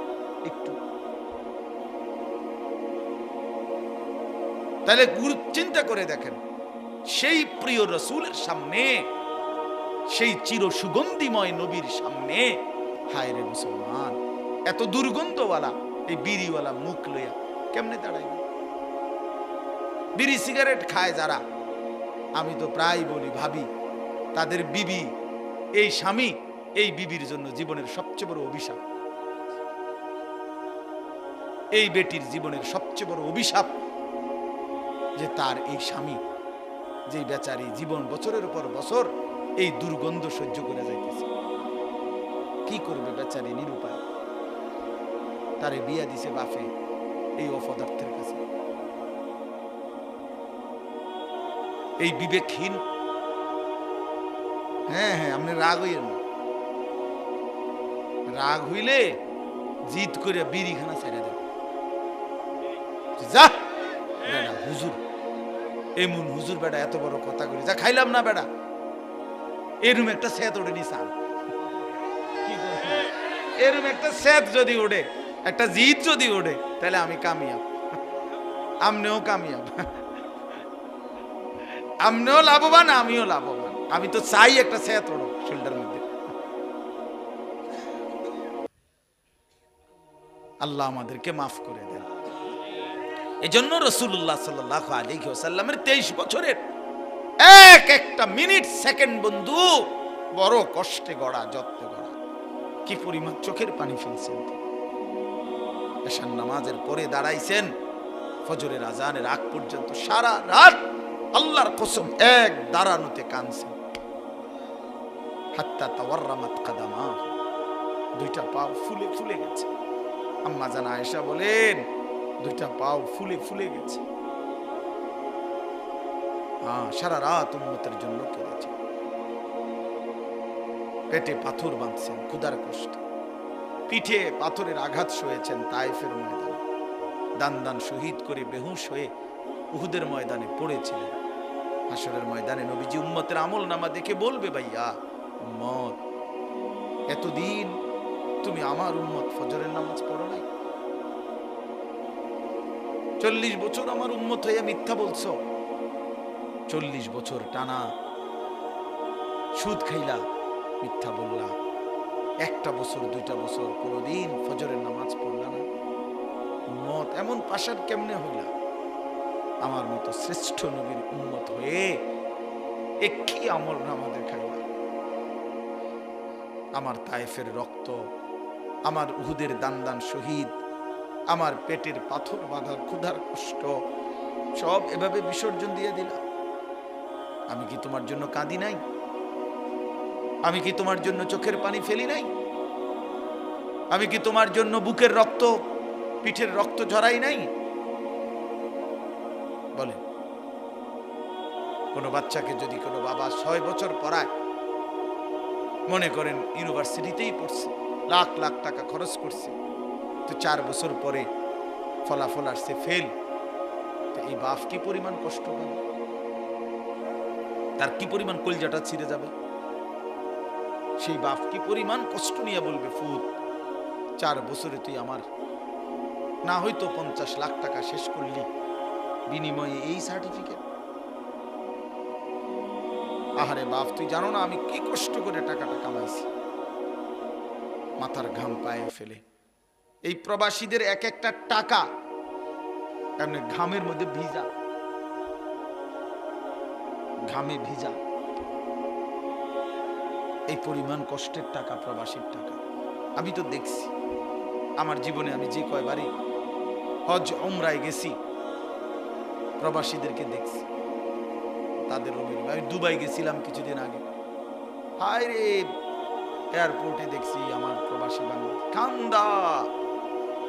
Speaker 1: একটু, তাহলে চিন্তা করে দেখেন সেই প্রিয় রাসূলের সামনে, সেই চির সুগন্ধিময় নবীর সামনে, হায় রে মুসলমান, এত দুর্গন্ধওয়ালা এই বিড়িওয়ালা মুখ লইয়া কেমনে দাঁড়াইবে? বিড়ি সিগারেট খায় যারা, আমি তো প্রায় বলি ভাবি, তাদের বিবি, এই স্বামী এই বিবির জন্য জীবনের সবচেয়ে বড় অভিশাপ। এই বেটির জীবনের সবচেয়ে বড় অভিশাপ যে তার এই স্বামী, যে বেচারি জীবন বছরের পর বছর এই দুর্গন্ধ সহ্য করে যাইতেছে। কি করবে বেচারি নিরুপায়, তারে বিয়া দিছে বাপে এই অপদার্থের কাছে। এই বিবেকহীন, হ্যাঁ হ্যাঁ, আপনি রাগ হইয়েন না, রাগ হইলে জিদ করে বিড়িখানা ছেড়ে দেন। যা বেটা হুজুর, এমন হুজুর বেটা এত বড় কথা করি, যা খাইলাম না বেটা, এরম একটা সেত ওঠে নিসান, এরম একটা সেত যদি ওঠে, একটা জিদ যদি ওঠে, তাহলে আমি কামিয়াব, আমনেও কামিয়াব, আমনেও লাভবান, আমিও লাভবান। আমি তো চাই একটা ছায়া তোড়ো শোল্ডার মধ্যে। আল্লাহ আমাদেরকে মাফ করে দেন। এজন্য রাসূলুল্লাহ সাল্লাল্লাহু আলাইহি ওয়াসাল্লামের 23 বছরের এক একটা মিনিট সেকেন্ড বন্ধু বড় কষ্টে গড়া, যত্নে গড়া। কি পরিমাণ চোখের পানি ফেলছেন। এশার নামাজের পরে দাঁড়াইছেন ফজরের আজানের আগ পর্যন্ত সারা রাত আল্লাহর কসম এক দাঁড়ানোতে কাঁদছেন। হাত্তা তাওয়াররামাত কাদামা, দুইটা পাও ফুলে ফুলে গেছে। আম্মা জান আয়েশা বলেন দুইটা পাও ফুলে ফুলে গেছে। সারা রাত উম্মতের জন্য কেঁদেছে। পেটে পাথর বাঁধছেন ক্ষুধার কষ্ট, পিঠে পাথরের আঘাত সয়েছেন তায়েফের ময়দানে, দান দান শহীদ করে বেহুশ হয়ে উহুদের ময়দানে পড়েছিলেন। হাসরের ময়দানে নবীজি উম্মতের আমল নামা দেখে বলবে, ভাইয়া উম্মত, এতদিন তুমি আমার উম্মত ফজরের নামাজ পড়ো নাই, 40 বছর আমার উম্মত হইয়া মিথ্যা বলছো, 40 বছর টানা সুদ খাইলা, মিথ্যা বললা, একটা বছর দুইটা বছর কোনদিন ফজরের নামাজ পড়লা না। উম্মত এমন পাশার কেমনে হইলা? আমার মতো শ্রেষ্ঠ নবীর উম্মত হয়ে একই আমল নামাজে খাইলা। আমার তায়েফের রক্ত, আমার উহুদের দান দান শহীদ, আমার পেটের পাথর বাঁধার ক্ষুধার কষ্ট সব এভাবে বিসর্জন দিয়ে দিলা। আমি কি তোমার জন্য কাঁদি নাই? আমি কি তোমার জন্য চোখের পানি ফেলি নাই? আমি কি তোমার জন্য বুকের রক্ত, পিঠের রক্ত ঝরাই নাই? বলেন, কোনো বাচ্চাকে যদি কোনো বাবা 6 বছর পড়ায়, মনে করেন ইউনিভার্সিটিতেই পড়ছে, লাখ লাখ টাকা খরচ করছে, তো 4 বছর পরে ফলাফল আসছে ফেল, তো এই বাপ কি পরিমাণ কষ্ট পাবে? তার কি পরিমাণ কলজাটা ছিঁড়ে যাবে? সেই বাপ কি পরিমাণ কষ্ট নিয়ে বলবে, ফুত 4 বছরে তুই আমার না হয়তো 50 লাখ টাকা শেষ করলি, বিনিময়ে এই সার্টিফিকেট। আহারে বাপ, তুই জানো না আমি কি কষ্ট করে টাকাটা কামাইছি। মাথার ঘাম পায়ে ফেলে এই প্রবাসীদের এক একটা টাকা এমনি ঘামের মধ্যে ভিজা, ঘামে ভিজা, এই পরিমাণ কষ্টের টাকা, প্রবাসীর টাকা। আমি তো দেখছি আমার জীবনে, আমি যে কয়বারই হজ উমরায় গেছি প্রবাসীদেরকে দেখছি, তাদের আমি দুবাই গেছিলাম কিছুদিন আগে, হায় রে এয়ারপোর্টে দেখছি আমার প্রবাসী বাংলা কান্দা,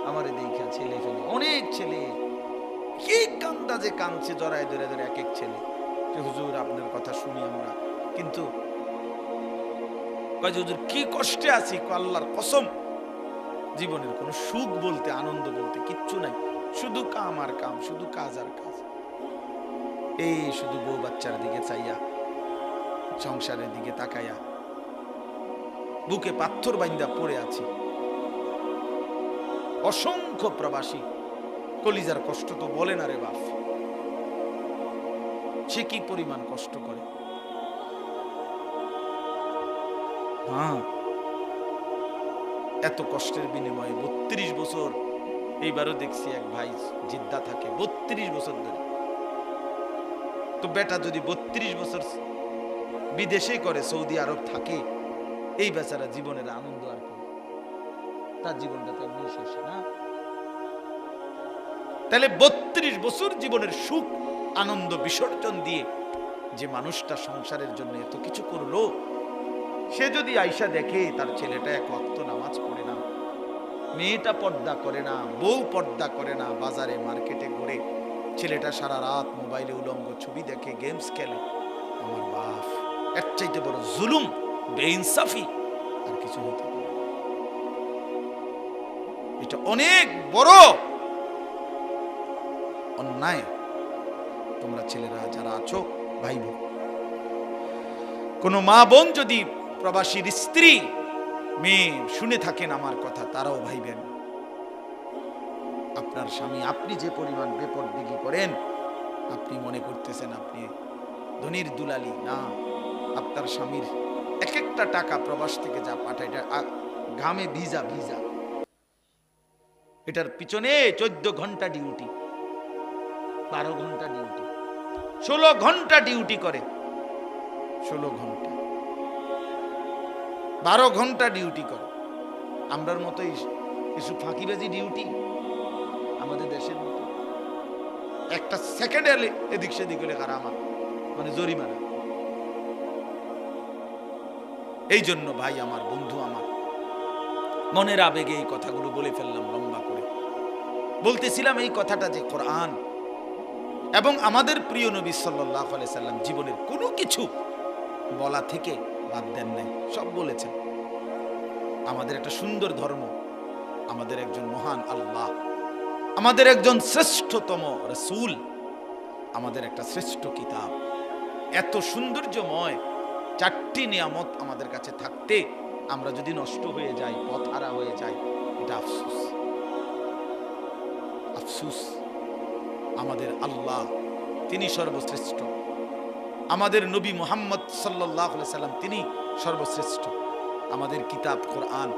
Speaker 1: আমারে দেখা ছেলে ফেলে অনেক ছেলে কি কান্দা যে কাঁদছে জড়ায় ধরে ধরে এক এক ছেলে, যে হুজুর আপনার কথা শুনি আমরা, কিন্তু হুজুর কি কষ্টে আছি, আল্লাহর কসম জীবনের কোনো সুখ বলতে, আনন্দ বলতে কিচ্ছু নাই, শুধু কাম আর কাম, শুধু কাজ আর কাজ। এই শুধু বউ বাচ্চার দিকে চাইয়া, সংসারের দিকে তাকাইয়া বুকে পাথর বাইন্দা পড়ে আছি। অসংখ্য প্রবাসী কলিজার কষ্ট তো বলে না রে বাপ, সে কি পরিমাণ কষ্ট করে। এত কষ্টের বিনিময়ে 32 বছর, এইবারও দেখছি এক ভাই জিদ্দা থাকে 32 বছর ধরে। তো বেটা যদি 32 বছর বিদেশে করে, সৌদি আরব থাকে, এই বেচারা জীবনের আনন্দ আর কি, তার জীবনটা তো এমনি শেষ না। তাহলে 32 বছর জীবনের সুখ আনন্দ বিসর্জন দিয়ে যে মানুষটা সংসারের জন্য এত কিছু করলো, সে যদি আয়সা দেখে তার ছেলেটা এক ওয়াক্ত নামাজ পড়ে না, মেয়েটা পর্দা করে না, বউ পর্দা করে না, বাজারে মার্কেটে ঘুরে, ছেলেটা সারা রাত মোবাইলে উলঙ্গ ছবি দেখে, গেমস খেলে, আমার বাপ, এর চাইতে বড় জুলুম, বেইনসাফি আর কিছু হতে পারে? এটা অনেক বড় অন্যায়। তোমরা ছেলেরা যারা আছো, ভাই বোন, কোন মা বোন যদি প্রবাসীর স্ত্রী মেয়ে শুনে থাকেন আমার কথা, তারাও ভাইবেন আপনার স্বামী, আপনি যে পরিমাণ বেপরদিগি করেন, আপনি মনে করতেছেন আপনি ধনির দুলালি, না, আপনার স্বামীর এক একটা টাকা প্রবাস থেকে যা পাঠায় এটা ঘামে ভিজা ভিজা, এটার পিছনে 14 ঘন্টা ডিউটি, 12 ঘন্টা ডিউটি, 16 ঘন্টা ডিউটি করে, 16 ঘন্টা 12 ঘন্টা ডিউটি করে। আমরার মতো কিছু ফাঁকিবাজি ডিউটি আমাদের দেশের মতো একটা সেকেন্ডে এদিক সেদিক হলে কারামা, মানে জরিমানা। এই জন্য ভাই আমার, বন্ধু আমার, মনের আবেগে এই কথাগুলো বলে ফেললাম লম্বা করে। বলতেছিলাম এই কথাটা যে কোরআন এবং আমাদের প্রিয় নবী সাল্লাল্লাহু আলাইহি সাল্লাম জীবনের কোনো কিছু বলা থেকে বাদ দেন নাই, সব বলেছেন। আমাদের একটা সুন্দর ধর্ম, আমাদের একজন মহান আল্লাহ, আমাদের একজন শ্রেষ্ঠতম রাসূল, আমাদের একটা শ্রেষ্ঠ কিতাব, এত সৌন্দর্যময় 4টি নিয়ামত আমাদের কাছে থাকতে আমরা যদি নষ্ট হয়ে যাই, পথহারা হয়ে যাই, এটা আফসোস। আফসোস। আমাদের আল্লাহ তিনি সর্বশ্রেষ্ঠ, আমাদের নবী মুহাম্মদ সাল্লাল্লাহু আলাইহি সাল্লাম তিনি সর্বশ্রেষ্ঠ, আমাদের কিতাব কোরআন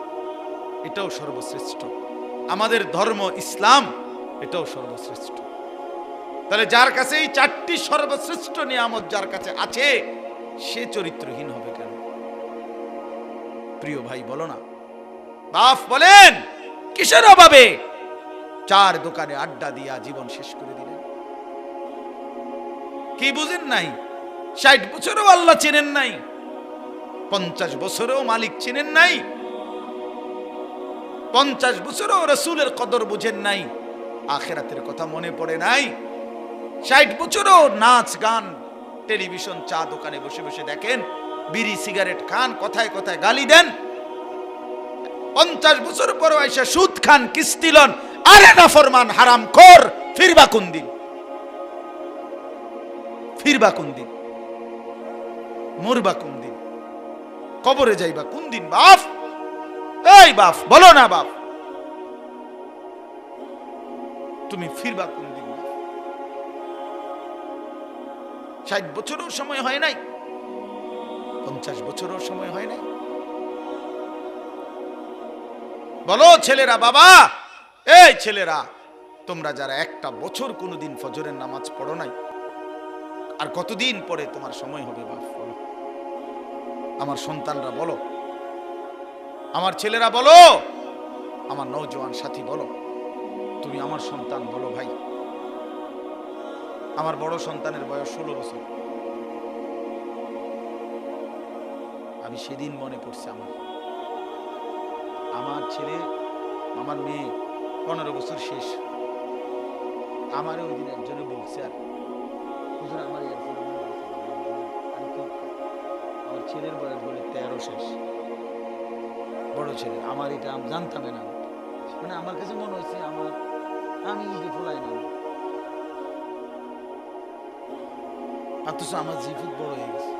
Speaker 1: এটাও সর্বশ্রেষ্ঠ, আমাদের ধর্ম ইসলাম এটাও সর্বশ্রেষ্ঠ। তাহলে যার কাছে এই 4টি সর্বশ্রেষ্ঠ নিয়ামত যার কাছে আছে, সে চরিত্রহীন হবে কেন? প্রিয় ভাই বলো না, বাপ বলেন কিসের অভাবে 4 দোকানে আড্ডা দিয়া জীবন শেষ করে দিলেন? কি বুঝেন নাই? 60 বছরেও আল্লাহ চেনেন নাই, 50 বছরেও মালিক চেনেন নাই, 50 বছরেও রাসূলের কদর বুঝেন নাই, আখিরাতের কথা মনে পড়ে নাই, 60 বছরেও নাচ গান টেলিভিশন চা দোকানে বসে বসে দেখেন, বিড়ি সিগারেট খান, কথায় কথায় গালি দেন, 50 বছর পরও আইসা সুদ খান, কিস্তি লন, আরে নাফরমান হারামখোর, ফিরবা কোন দিন? ফিরবা কোন দিন? মরবা কোন দিন? কবরে যাইবা কোন দিন? বাপ, এই বাপ বলো না, বাপ তুমি ফিরবা কোন দিন? 60 বছরও সময় হয় নাই, 50 বছরও সময় হয় নাই। বলো ছেলেরা, বাবা, এই ছেলেরা, তোমরা যারা একটা বছর কোনোদিন ফজরের নামাজ পড়ো নাই, আর কতদিন পরে তোমার সময় হবে? বাপ বলো, আমার সন্তানরা বলো, আমার ছেলেরা বলো, আমার নওজোয়ান সাথী বলো, তুমি আমার সন্তান বলো ভাই। আমার বড় সন্তানের বয়স 16 বছর। আমি সেদিন মনে পড়ছে আমার ছেলে, আমার মেয়ে 15 বছর শেষ। আমার ওই দিন একজনে বলছে, আর হুজুর আমার আমার ছেলের বয়স বলে 13 শেষ, বড় ছেলে। আমার এটা আমি জানতাম না, মানে আমার কাছে মনে হয়েছে আমি ফুলাই না, অথচ আমার জিফুত বড় হয়ে গেছে।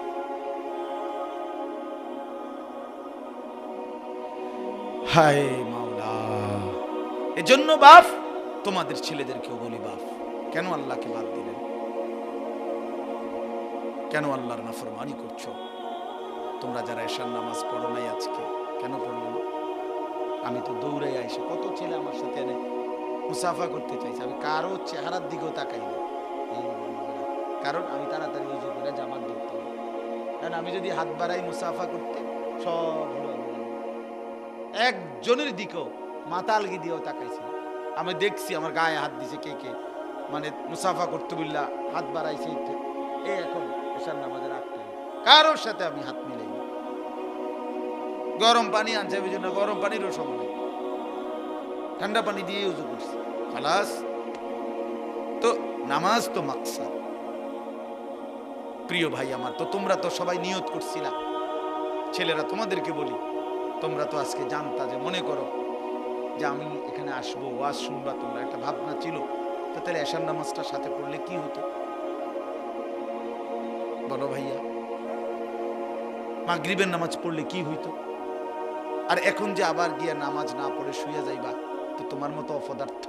Speaker 1: হায় মাওলা, এজন্য বাপ তোমাদের ছেলেদেরকেও বলি, বাপ কেন আল্লাহকে বাদ দিলেন? কেন আল্লাহর নাফরমানি করছো? তোমরা যারা এশার নামাজ পড়ো নাই আজকে, কেন পড়লো না? আমি তো দৌড়াই আইসে, কত ছেলে আমার সাথে এনে মুসাফা করতে চাইছে, আমি কারো চেহারার দিকেও তাকাই না, কারণ আমি তাড়াতাড়ি উজু করে জামাত ধরতে হবে। কারণ আমি যদি হাত বাড়াই মুসাফা করতে, সব একজনের দিকেও মাতালগি দিয়েও তাকাইছি। আমি দেখছি আমার গায়ে হাত দিছে কে কে, মানে মুসাফা করতে বললা হাত বাড়াইছে, এই এখন এশার নামাজের আগ টাইম, কারোর সাথে আমি হাত মিলাই না। গরম পানি আনছে, ওই জন্য গরম পানিরও সময়, ঠান্ডা পানি দিয়ে উজু করছি, খালাস। তো নামাজ তো মাকসাদ। প্রিয় ভাই আমার, তো তোমরা তো সবাই নিয়ত করছিলা, ছেলেরা তোমাদেরকে বলি, তোমরা তো আজকে জানতা, যে মনে করো যে আমি এখানে আসবো, ওয়াজ শুনবা, তোমরা একটা ভাবনা ছিল, তো তাহলে এশার নামাজটার সাথে পড়লে কি হতো বলো ভাইয়া? মাগরিবের নামাজ পড়লে কি হইতো? আর এখন যে আবার গিয়া নামাজ না পড়ে শুয়ে যাইবা, তো তোমার মতো অপদার্থ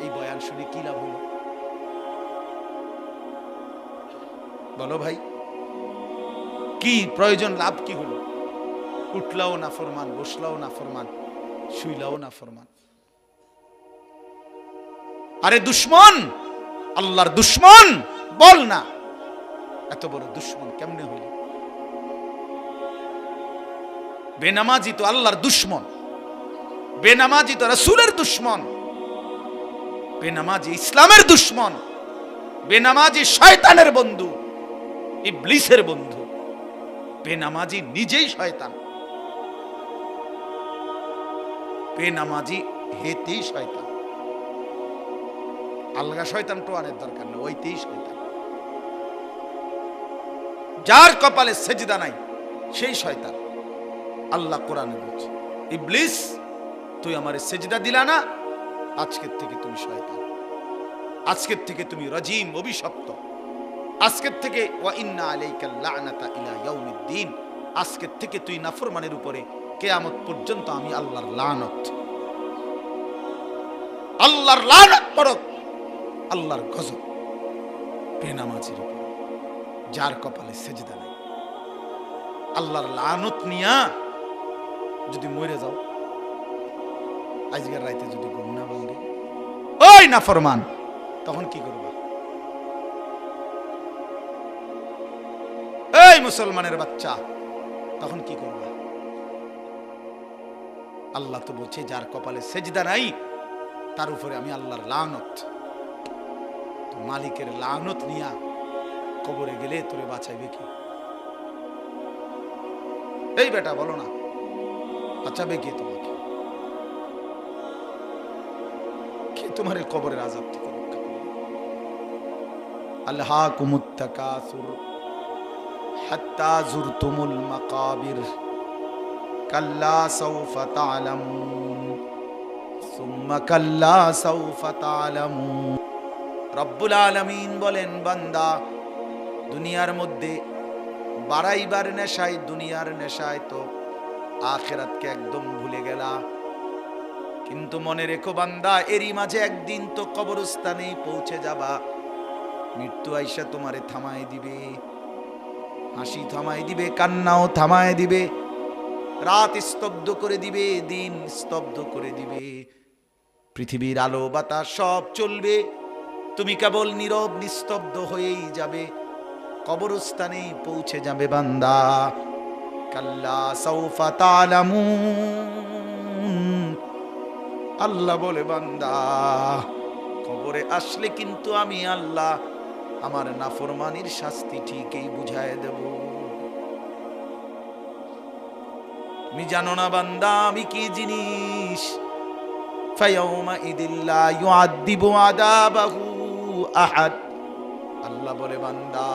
Speaker 1: এই বয়ান শুনে কি লাভ হলো বলো ভাই? কি প্রয়োজন, লাভ কি হলো? উঠলাও না ফরমান, বসলাও না ফরমান, শুইলাও না ফরমান। আরে দুশ্মন, আল্লাহর দুশ্মন বল না, এত বড় দুশ্মন কেমনে হইল? বেনামাজি তো আল্লাহর দুশ্মন, বেনামাজি তো রাসূলের দুশ্মন, বেনামাজি ইসলামের দুশ্মন, বেনামাজি শয়তানের বন্ধু, ইবলিসের বন্ধু। বেনামাজি নিজেই শয়তান, বেনামাজি হেতেই শয়তান। আলগা শয়তান টোয়ানের দরকার নেই, ওইতেই শয়তান। যার কপালে সেজদা নাই সেই শয়তান। আল্লাহ কোরআনে বলছে, ইবলিস তুই আমারে সেজদা দিলা না, আজকের থেকে তুমি শয়তান, আজকের থেকে তুমি রাজিম, অভিশপ্ত, আজকের থেকে ওয়া ইন্না আলাইকা লা'নাতা ইলা ইয়াউমিদ্দিন, আজকের থেকে তুই নাফরমানের উপরে কিয়ামত পর্যন্ত আমি আল্লাহর লানত, আল্লাহর লানত পড়ক, আল্লাহর গজব বেনামাজির উপর, যার কপালে সেজদা নাই। আল্লাহর লানত নিয়া যদি মরে যাও, আজকের রাইতে যদি ঘুম না ভাঙে, ওই নাফরমান, তখন কি করবা? এই মুসলমানের বাচ্চা, তখন কি করবা? আল্লাহ তো বলছে যার কপালে সেজদা নাই তার উপরে আমি আল্লাহর লানত। তো মালিকের লানত নিয়া কবরে গেলে তোরে বাঁচাইবে কি? এই বেটা বলো না, বাঁচাবে কে তোমাকে? কে তোমার এই কবরের আযাব থেকে রক্ষা করবে? আলহাকুমুত তাকাসুর হাত্তা যুরতুমুল মাকাবির কাল্লা সাউফা তা'লামুন সুম্মা কাল্লা সাউফা তা'লামুন। রব্বুল আলামিন বলেন, বান্দা দুনিয়ার মধ্যে বাড়াইবার নেশায়, দুনিয়ার নেশায় তো আখিরাতকে একদম ভুলে গেলা। কিন্তু মনে রেখো বান্দা, এরই মাঝে একদিন তো কবরস্থানে পৌঁছে যাবা। মৃত্যু আইসা তোমারে থামায় দিবে, হাসি থামায় দিবে, কান্নাও থামায় দিবে, রাত স্তব্ধ করে দিবে, দিন স্তব্ধ করে দিবে, পৃথিবীর আলো বাতাস সব চলবে, তুমি কেবল নীরব নিস্তব্ধ হয়েই যাবে, কবরস্থানে পৌঁছে যাবে বান্দা। কাল্লা সাউফা তা'লামুন, আল্লাহ বলে বান্দা কবরে আসলে কিন্তু আমি আল্লাহ আমার নাফরমানির শাস্তি ঠিকই বুঝায় দেব। তুমি জানো না বান্দা আমি কি জিনিস? ফায়াউমা ইদিল্লা ইউআযিবু আযাবাহু আহাদ। আল্লাহ বলে বান্দা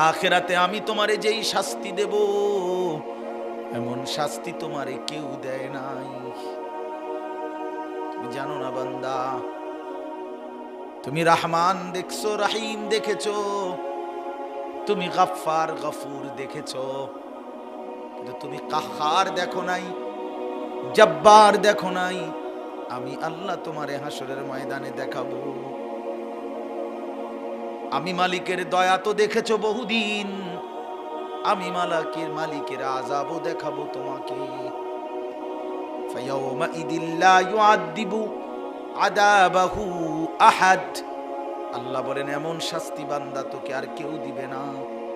Speaker 1: আখিরাতে আমি তোমারে যেই শাস্তি দেব, এমন শাস্তি তোমারে কেউ দেয় নাই। তুমি জানো না বান্দা, তুমি রহমান দেখছো, রহিম দেখেছো, তুমি গফফার গফুর দেখেছো, কিন্তু তুমি কাহ্হার দেখো নাই, জব্বার দেখো নাই। আমি আল্লাহ তোমারে হাসরের ময়দানে দেখাবো। আমি মালিকের দয়া তো দেখেছো বহুদিন, আমি মালিকের আযাবও দেখাবো তোমাকে। ফায়াউমা ইদিল্লা ইউআযিবু আযাবাহু আহাদ। আল্লাহ বলেন এমন শাস্তি বান্দা তোকে আর কেউ দিবে না,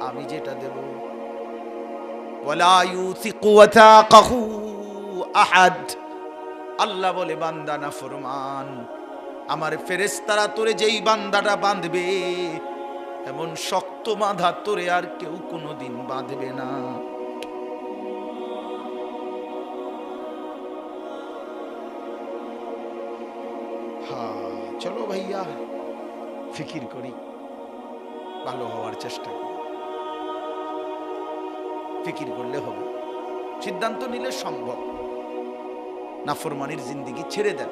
Speaker 1: আমি যেটা দেব। ওয়ালা ইউসিকু ওয়াথাকাহু আহাদ। আল্লাহ বলে বান্দা নাফরমান, আমার ফেরেশতারা তোরে যেই বান্দাটা বাঁধবে, এমন শক্ত বাঁধা তোরে আর কেউ কোনোদিন বাঁধবে না। চলো ভাইয়া ফিকির করি, ভালো হওয়ার চেষ্টা করি। ফিকির করলে হবে, সিদ্ধান্ত নিলে সম্ভব। নাফরমানির জিন্দেগি ছেড়ে দেন।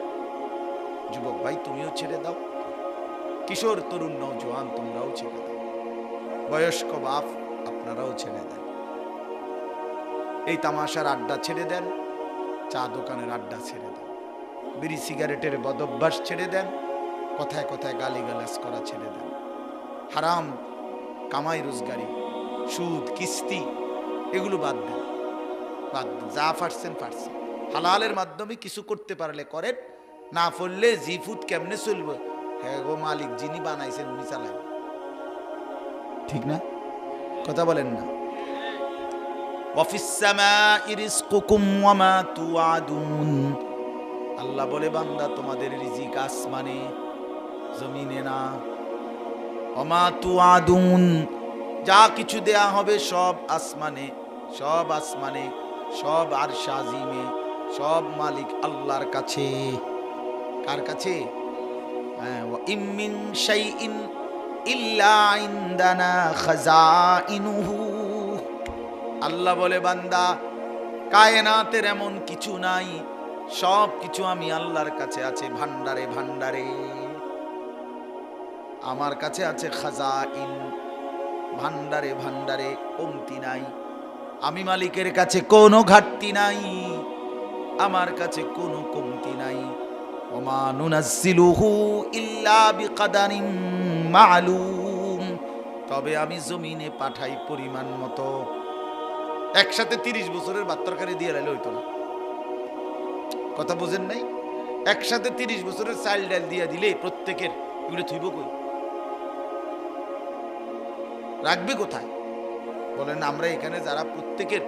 Speaker 1: যুবক ভাই তুমিও ছেড়ে দাও, কিশোর তরুণ নওজোয়ান তোমরাও ছেড়ে দাও, বয়স্ক বাপ আপনারাও ছেড়ে দেন। এই তামাশার আড্ডা ছেড়ে দেন, চা দোকানের আড্ডা ছেড়ে দেন, বিড়ি সিগারেটের বদভ্যাস ছেড়ে দেন, কথায় কথায় গালিগালাজ করা ছেড়ে দেন, হারাম কামাই রোজগারি সুদ, কিস্তি, এগুলো বাদ দেন, বাদ দেন। যা পারছেন পারছেন, হালালের মাধ্যমে কিছু করতে পারলে করেন, না পড়লে জিফুত কেমনে চলবে? হ্যাঁ গো, মালিক যিনি বানাইছেন উনি চালায়, ঠিক না? কথা বলেন না? আল্লাহ বলে, বান্দা তোমাদের রিজিক আসমানে, জমিনে না। ওমা তুআদুন, যা কিছু দেয়া হবে সব আসমানে, সব আসমানে, সব আরশ আজিমে, সব মালিক আল্লাহর কাছে। কার কাছে? ওয়া ইম মিন শাইইন ইল্লা ইনদানা খাযাইনুহু। আল্লাহ বলে, বান্দা কায়নাতের এমন কিছু নাই, সব কিছু আমি আল্লাহর কাছে আছে ভান্ডারে ভান্ডারে। আমার কাছে আছে খাজাইন, ভান্ডারে ভান্ডারে, কমতি নাই। আমি মালিকের কাছে কোনো ঘাটতি নাই, আমার কাছে কোনো কমতি নাই। ওমা নুনাজ্জিলুহু ইল্লা বিকাদারিন মা'লুম, তবে আমি জমিনে পাঠাই পরিমাণ মতো। একসাথে 30 বছরের ভাত তরকারি দিয়ে লাইলে হইতো না, কথা বোঝেন নাই? একসাথে 30 বছরের চাল ডাল দিয়ে দিলে প্রত্যেকের, এগুলো থইব কই? রাখবে কোথায় বলেন? আমরা এখানে যারা প্রত্যেকের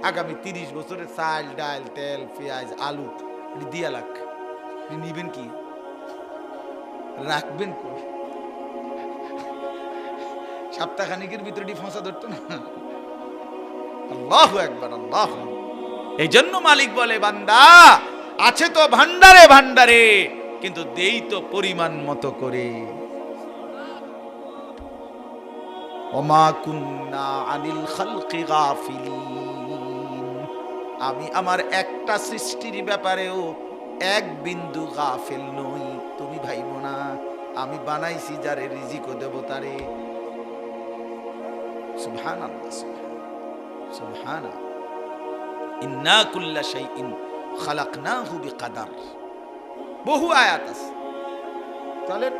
Speaker 1: আগামী 30 বছরের চাল ডাল তেল পেঁয়াজ আলু দিয়া লাখ, নিবেন কি? রাখবেন কই? সপ্তাহখানিকের ভিতরে ফসা ধরতো না। আল্লাহু আকবার, আল্লাহ। এই জন্য মালিক বলে, বান্দা আছে তো ভান্ডারে ভান্ডারে, কিন্তু দেই তো পরিমাণ মতো করে। ওমা কুন্না আনিল খালকি গাফিলিন, আমি আমার একটা সৃষ্টির ব্যাপারেও এক বিন্দু গাফিল নই। তুমি ভাইবো না, আমি বানাইছি যারে রিজিকও দেব তারে। সুবহানাল্লাহ, সুবহানাল্লাহ। ইন্না কুল্লা শাইইন খালাকনাহু বিকাদার, বহু আয়াত আছে। চলেন,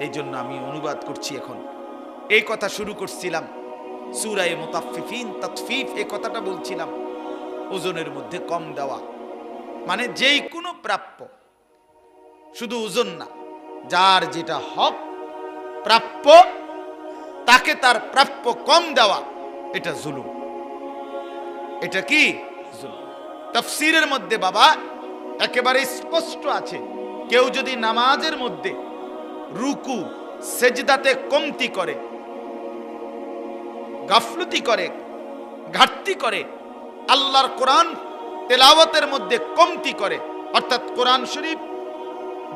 Speaker 1: এই জন্য আমি অনুবাদ করছি এখন। এই কথা শুরু করছিলাম সূরা মুতাফফিফিন, তাতফিফ, এই কথাটা বলছিলাম, ওজনের মধ্যে কম দেওয়া, মানে যেই কোনো প্রাপ্য, শুধু ওজন না, যার যেটা হক প্রাপ্য তাকে তার প্রাপ্য কম দেওয়া, এটা জুলুম। এটা কি জুলুম? তাফসীরের মধ্যে বাবা একেবারে স্পষ্ট আছে, কেউ যদি নামাজের মধ্যে রুকু সেজদাতে কমতি করে, গাফলতি করে, ঘাটতি করে, আল্লাহর কোরআন তেলাওয়াতের মধ্যে কমতি করে, অর্থাৎ কোরআন শরীফ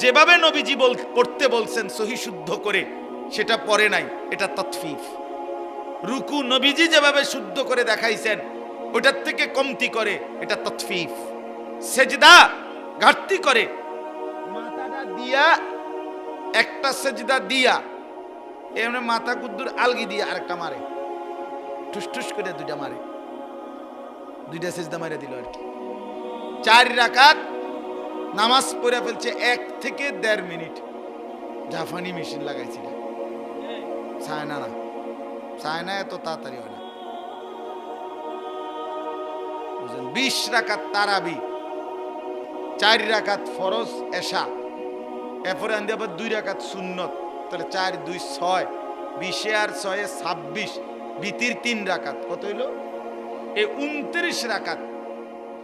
Speaker 1: যেভাবে নবীজি পড়তে বলছেন সহি শুদ্ধ করে সেটা পড়ে নাই, এটা তাতফিফ। রুকু নবীজি যেভাবে শুদ্ধ করে দেখাইছেন ওটার থেকে কমতি করে, এটা তাতফিফ। সেজদা ঘাটতি করে, মাথাটা দিয়া একটা সেজদা দিয়া এমনি মাথা কুদ্দুর আলগি দিয়া আরেকটা মারে, ঠুস করে দুইটা মারে, দুইটা সেজদা মারে দিল আর কি। 4 রাকাত নামাজ পড়ে ফেলছে 1 থেকে 1.5 মিনিট। জাপানি মেশিন লাগাইছিল, চায়না না, চায়না এত তাড়াতাড়ি হয় না, বুঝলেন? 20 রাকাত তারাবি, 4 রাকাত ফরজ এশা, এরপরে আনতে আবার 2 রাকাত সুন্নত, তাহলে 4 2 6, 20 আর 6 26, বিতির 3 রাকাত, কত হইল? এই 29 রাকাত,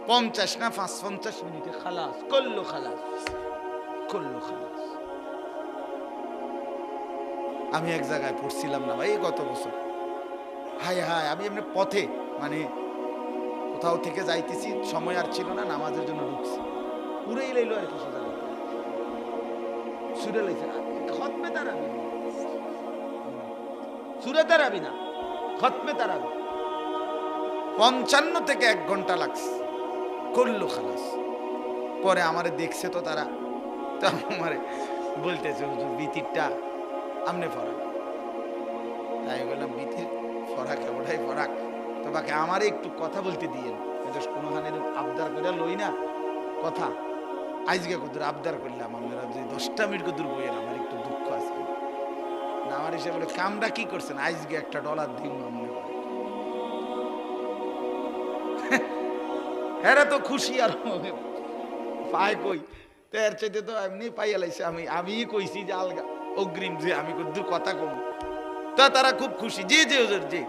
Speaker 1: 50 না 55 মিনিটে খালাস, কল্লো খালাস, কল্লো খালাস। আমি এক জায়গায় পড়ছিলাম না ভাই গত বছর, হায় হায়, আমি এমনি পথে মানে কোথাও থেকে যাইতেছি, সময় আর ছিল না, নামাজের জন্য ঢুকছি, পুরেই লাইলো আর কি, সোজা সুরে লাইছে, খতমে তারাবি, সুরে তারাবি না, খতমে তারাবি, 55 থেকে 1 ঘন্টা লাগছে, করলো খালাস। পরে আমারে দেখছে তো তারা, তো আমারে বলতেছে, হুজুর বিতিরটা আমনে ফরাক। তাই বললাম, বিতির ফরাক ওটাই ফরাক, তো বাকি আমারে একটু কথা বলতে দিয়েন, কোনোখানে আবদার করে লই না কথা। আজকে কদূর আবদার করলাম, আপনারা যদি 10টা মিনিট কদূর বইয়েন, আমার একটু দুঃখ আছে না। আমার হিসেবে বলে, কামটা কি করছেন, আজকে $1 দিন মনে করে এরা তো খুশি আর পায় কই, তো এর চাইতে তো এমনি পাইয়া লাইছে। আমি কইছি যে আলগা অগ্রিম যে আমি দু কথা কম, তো তারা খুব খুশি। যে যে ওদের যে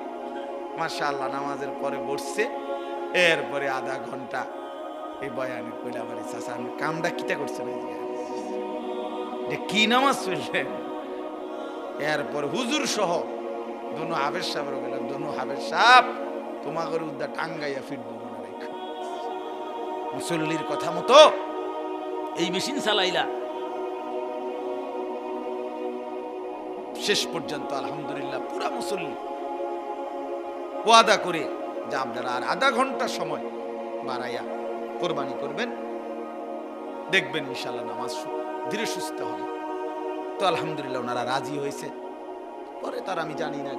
Speaker 1: মাশাআল্লাহ নামাজের পরে বসছে, এরপরে আধা ঘন্টা এই বয়ানে কইলা আমার চাচা আমি কামটা কিটা করছেন যে কি নামাজ চলছে। এরপর হুজুর সহ দোনো হাফেজ সাহেব গেলাম, দোনো হাফেজ সাহেব তোমাকে উদ্দা টাঙ্গাইয়া ফিরবো মনে রেখো। মুসল্লির কথা মতো এই মেশিন চালাইলা, শেষ পর্যন্ত আলহামদুলিল্লাহ পুরা মুসল্লি ওয়াদা করে যে আপনারা আর আধা ঘন্টা সময় বাড়াইয়া কোরবানি করবেন, দেখবেন ইনশাআল্লাহ নামাজ ধীরে সুস্থ হবে। তো আলহামদুলিল্লাহ ওনারা রাজি হয়েছে। পরে তার আমি জানি না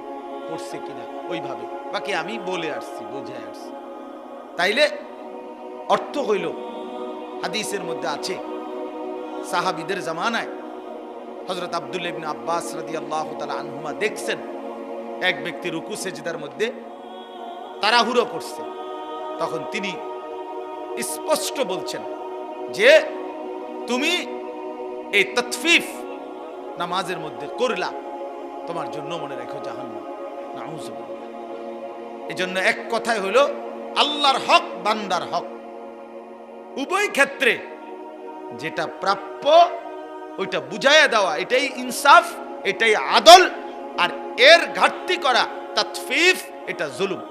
Speaker 1: করছে কিনা ওইভাবে, বাকি আমি বলে আসছি, বুঝাই আসছি। তাইলে অর্থ হইল হাদিসের মধ্যে আছে সাহাবীদের জামানায় হযরত আব্দুল্লাহ ইবনে আব্বাস রাদিয়াল্লাহু তাআলা আনহুমা দেখছেন এক ব্যক্তি রুকু সেজদার মধ্যে তাড়াহুড়ো করছে, তখন তিনি স্পষ্ট বলছেন যে তুমি এই তাতফিফ নামাজের মধ্যে করলা, তোমার জন্য মনে রেখো জাহান্নাম। নাউযুবিল্লাহ। এজন্য এক কথাই হলো আল্লাহর হক বান্দার হক, উভয় ক্ষেত্রে যেটা প্রাপ্য ওইটা বুঝাইয়া দেওয়া, এটাই ইনসাফ, এটাই আদল। আর এর ঘাটতি করা তাতফিফ, এটা জুলুম,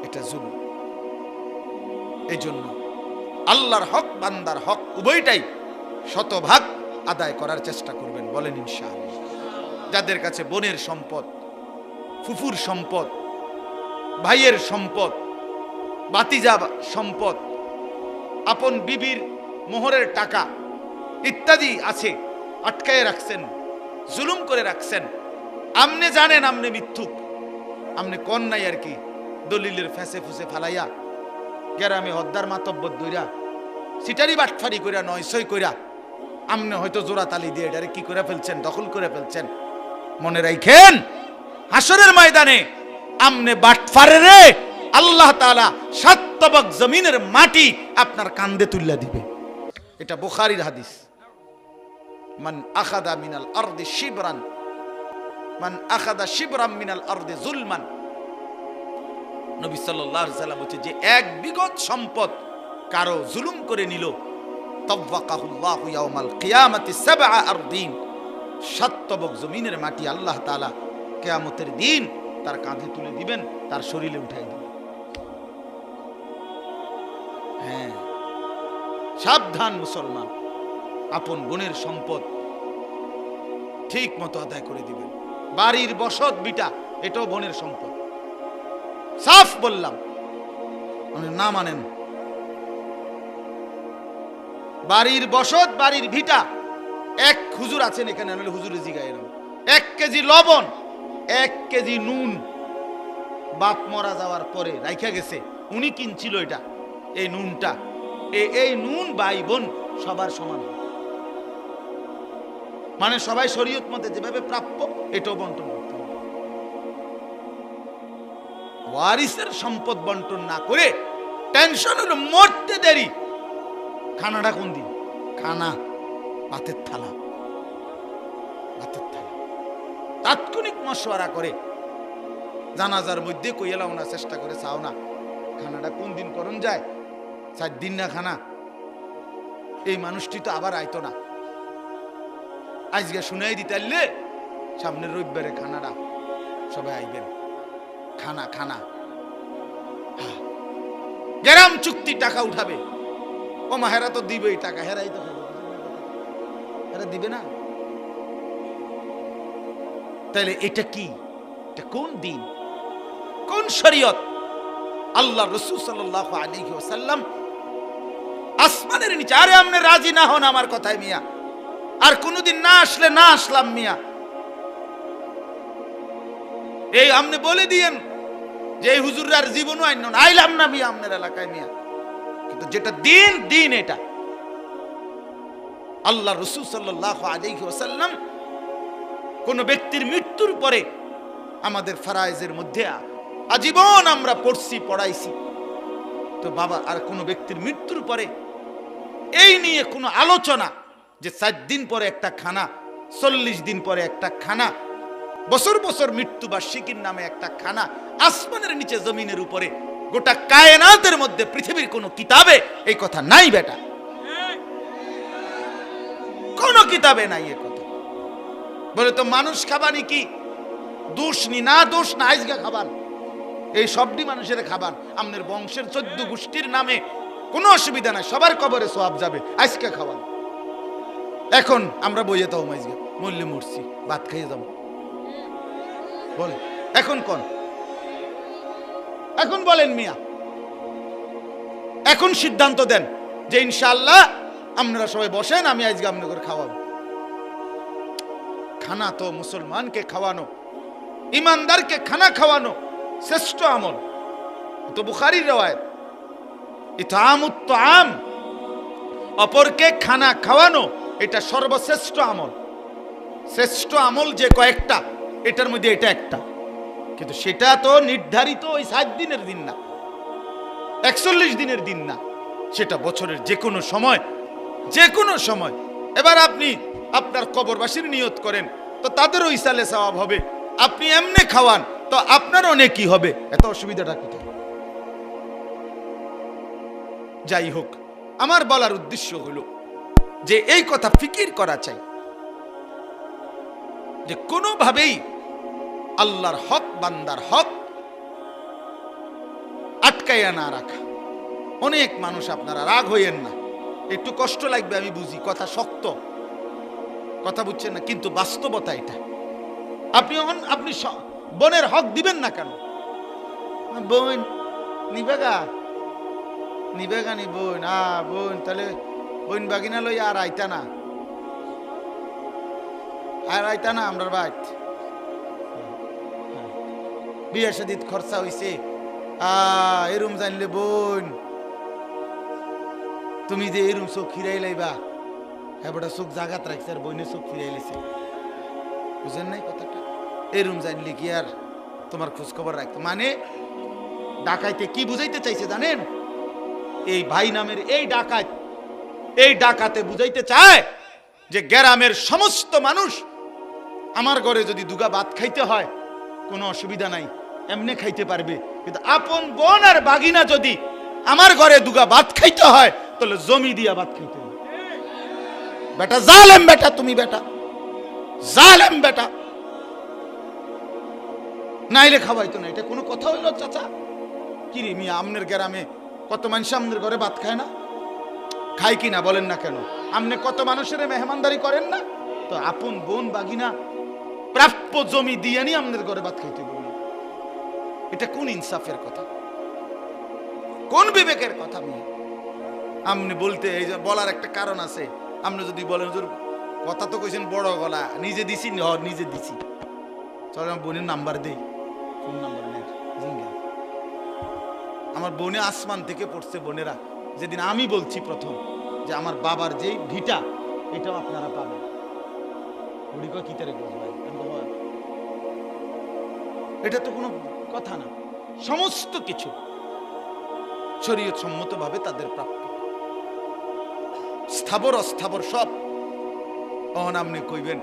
Speaker 1: এটা জুলুম। এজন্য আল্লাহর হক বান্দার হক উভয়টাই শতভাগ আদায় করার চেষ্টা করবেন, বলেন ইনশাআল্লাহ। যাদের কাছে বোনের সম্পদ, ফুফুর সম্পদ, ভাইয়ের সম্পদ, ভাতিজা সম্পদ, আপন বিবির মোহরের টাকা ইত্যাদি আছে, আটকায় রাখছেন, জুলুম করে রাখছেন, আমনে জানেন আমনে মিথ্যুক, আমনে কোন নাই আর কি দলিলের ফেসে ফুসে ফালাইয়া গ্রামে হদ্দার মাতব্বর দইরা সিটারি বাটফারি কইরা নয়সই কইরা আমনে হয়তো জোড়া তালি দিয়ে এটারে কি করে ফেলছেন, দখল করে ফেলছেন। মনে রাখেন হাসরের ময়দানে আমনে বাটফারেরে আল্লাহ তাআলা 7 তবক জমিনের মাটি আপনার কান্দে তুল্লা দিবে। এটা বুখারীর হাদিস। মান আখাদা মিনাল আরদি শিবরান, মান আখাদা শিবরাম মিনাল আরদি যুলমান, নবী সাল্লাল্লাহু আলাইহি সাল্লাম বলেছে যে এক বিগত সম্পদ কারো জুলুম করে নিল, তাওয়াক্কাহুল্লাহু ইয়াউমাল কিয়ামাতি 7 আরদিন, 7 তবক জমিনের মাটি আল্লাহ তাআলা কিয়ামতের দিন তার কাঁধে তুলে দিবেন, তার শরীরে উঠাই দিবেন। হ্যাঁ, সাবধান মুসলমান, আপন বোনের সম্পদ ঠিক মতো আদায় করে দিবেন। বাড়ির বসত বিটা এটাও বোনের সম্পদ, সাফ বললাম, মানে না মানেন। বাড়ির বসত, বাড়ির ভিটা, এক হুজুর আছেন এখানে, হুজুরে জিগায় এরকম 1 কেজি লবণ, 1 কেজি নুন বাপ মরা যাওয়ার পরে রাইখা গেছে, উনি কিনছিল এটা, এই নুনটা, এই নুন ভাই বোন সবার সমান, মানে সবাই শরীয়ত মতে যেভাবে প্রাপ্য এটাও বন্টন করতে হবে। ওয়ারিসের সম্পদ বন্টন না করে টেনশন হলো মরতে দেরি, খানাটা কোন দিন, খানা ভাতের থালা, ভাতের থালা তাৎক্ষণিক মশওয়ারা করে জানাজার মধ্যে কইলাও না, চেষ্টা করে চাও না খানাটা কোন দিন করণ যায়, 4 দিন না খানা, এই মানুষটি তো আবার আইতো না, আজকে শুনাই দিতে আইলে সামনের রবিবারে খানাটা সবাই আইবেন, খানা খানা। গ্রাম চুক্তি টাকা উঠাবে, ও মা হেরা তো দিবে এই টাকা, হেরাই তো হেরা দিবে না। তাহলে এটা কি, এটা কোন দিন, কোন শরীয়ত? আল্লাহ রাসূল সাল্লাল্লাহু আলাইহি ওয়াসাল্লাম আসমানের নিচে, আরে আপনি রাজি না হন আমার কথায় মিয়া, আর কোনদিন না আসলে না আসলাম মিয়া, এই আপনি বলে দিয়েন যে এই হুজুরার জীবনও আইন না, আইলাম না মিয়া আপনার এলাকায় মিয়া, কিন্তু যেটা দিন দিন এটা। আল্লাহ রাসূল সাল্লাল্লাহু আলাইহি ওয়াসাল্লাম কোন ব্যক্তির মৃত্যুর পরে আমাদের ফরায়েজের মধ্যে আজীবন আমরা পড়ছি, পড়াইছি, তো বাবা আর কোনো ব্যক্তির মৃত্যুর পরে এই নিয়ে কোনো আলোচনা যে 4 দিন পরে একটা খানা, 40 দিন পরে একটা খানা, বছর বছর মৃত্যুবার্ষিকীর নামে একটা খানা, আসমানের নিচে জমিনের উপরে গোটা কায়নাতের মধ্যে পৃথিবীর কোনো কিতাবে এই কথা নাই বেটা, কোন কিতাবে নাই এ কথা। বলে তো মানুষ খাবানি কি দোষ নি, না দোষ না, আইজগা খাবান, এই সবটি মানুষের খাবান। আমাদের বংশের 14 গোষ্ঠীর নামে কোনো অসুবিধা নাই, সবার কবরে সওয়াব যাবে, আজকে খাওয়ান। এখন আমরা বইয়ে তাও মাইজগা মরলে মরছি, ভাত খাইয়ে যাবো বলে। এখন কোন, এখন বলেন মিয়া, এখন সিদ্ধান্ত দেন যে ইনশাআল্লাহ আপনারা সবাই বসেন, আমি আজকে আপনাদের খাওয়াবো। খানা তো মুসলমানকে খাওয়ানো, ইমানদারকে খানা খাওয়ানো শ্রেষ্ঠ আমল। তো বুখারীর রওয়ায়াত, ইতআমুত তাআম, অপরকে খানা খাওয়ানো এটা সর্বশ্রেষ্ঠ আমল। শ্রেষ্ঠ আমল যে কয়েকটা, এটার মধ্যে এটা একটা, কিন্তু সেটা তো নির্ধারিত ওই 7 দিনের দিন না, 41 দিনের দিন না, সেটা বছরের যে কোনো সময়, যে কোনো সময়। এবার আপনি আপনার কবরবাসীর নিয়ত করেন তো তাদেরও ইসালে সওয়াব হবে, আপনি এমনি খাওয়ান তো আপনার অনেকই হবে, এত অসুবিধাটা কোথায়? যাই হোক, আমার বলার উদ্দেশ্য হলো যে এই কথা ফিকির করা চাই যে কোনোভাবেই আল্লাহর হক, বান্দার হক আটকাইয়া না রাখা। অনেক মানুষ, আপনারা রাগ হইয়েন না, একটু কষ্ট লাগবে আমি বুঝি, কথা শক্ত, কথা বুঝছেন না, কিন্তু বাস্তবতা এটা। আপনি বোনের হক দিবেন না কেন? বোন নিবেগা নিবেগা নি বোন, বোন তাহলে বোন বাগিনা লই আর আইতা না, আর আইতা না আমরার বাইত। বিয়ে শাদিত খরচা হইছে, এরম জানলে বোন তুমি যে এরম চোখ ফিরাই লাইবা, হ্যাঁ বড় চোখ জাগাত রাখছে আর বইনে চোখ ফিরাই লাইছে, বুঝেন নাই কথাটা? এরম জানলে কি আর তোমার খোঁজ খবর রাখতো? মানে ডাকাইতে কি বুঝাইতে চাইছে জানেন? এই ভাই নামের এই ডাকাত, এই ডাকাতে বুঝাইতে চায় যে গ্রামের সমস্ত মানুষ আমার ঘরে যদি দুগা ভাত খাইতে হয় কোনো অসুবিধা নাই, এমনি খাইতে পারবে, কিন্তু আপন বোন আর বাগিনা যদি আমার ঘরে দুগা ভাত খাইতে হয় তাহলে জমি দিয়া ভাত খাইতে হবে। বেটা জালেম, বেটা তুমি, বেটা জালেম, বেটা নাইলে খাওয়াইতো না, এটা কোনো কথা হইল? চাচা কি রে মিয়া, আমনের গ্রামে কত মানুষ আমনের ঘরে ভাত খায় না? খায় কি না বলেন না কেন? আমনে কত মানুষের মেহমানদারি করেন না? তো আপন বোন বাগিনা প্রাপ্য জমি দিয়ে নি আমনের ঘরে ভাত খাইতে বলি, এটা কোন ইনসাফের কথা, কোন বিবেকের কথা? আপনি বলতে এই যে বলার একটা কারণ আছে। আপনি যদি বলেন হুজুর কথা তো কইছেন বড় গলা, নিজে দিছি, নিজে দিছি, চল আমার বোনের নাম্বার দেই, ফোন নাম্বার নেই, আমার বোনে আসমান থেকে পড়ছে। বোনেরা, যেদিন আমি বলছি প্রথম যে আমার বাবার যেই ভিটা এটাও আপনারা পাবেন, কি তারে ভাই, এটা তো কোনো কথা না। সমস্ত কিছু শরীয়ত সম্মতভাবে তাদের প্রাপ্য, স্থাবর অস্থাবর সব। তখন আপনি কইবেন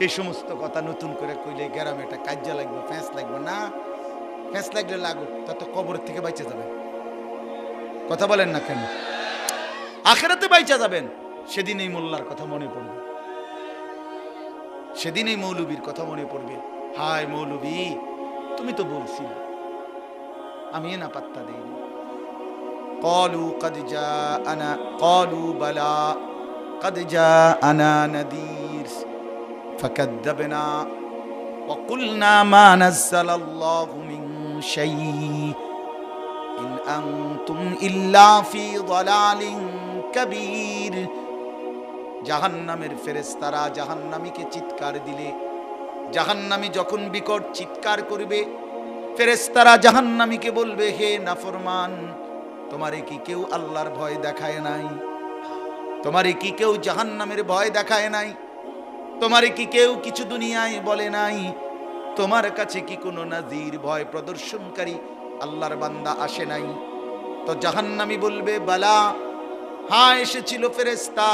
Speaker 1: এই সমস্ত কথা নতুন করে কইলে গ্রামে এটা কাজ্যা লাগবে, ফ্যাঁস লাগবে না। ফ্যাঁস লাগলে লাগুক, তত কবরের থেকে বাইচে যাবেন। কথা বলেন না কেন? আখেরাতে বাইচা যাবেন। সেদিন এই মোল্লার কথা মনে পড়বে, সেদিন এই মৌলবীর কথা মনে পড়বে। হায় মৌলবী, তুমি তো বলছিলে, আমি না পাত্তা দেইনি। قالوا قد جاءنا قالوا بلى قد جاءنا نذير فكذبنا وقلنا ما نزل الله من شيء إن أنتم إلا في ضلال كبير। জাহান্নামের ফেরেশতারা জাহান্নামীকে চিৎকার দিলে, জাহান্নামী যখন বিকট চিৎকার করবে, ফেরেশতারা জাহান্নামীকে বলবে, হে নাফরমান, তোমারে কি কেউ আল্লাহর ভয় দেখায় নাই? তোমারে কি কেউ জাহান্নামের ভয় দেখায় নাই? তোমারে কি কেউ কিছু দুনিয়ায় বলে নাই? তোমার কাছে কি কোনো নাজির, ভয় প্রদর্শনকারী আল্লাহর বান্দা আসে নাই? তো জাহান্নামী বলবে বালা, হ্যাঁ এসেছিল ফেরেশতা,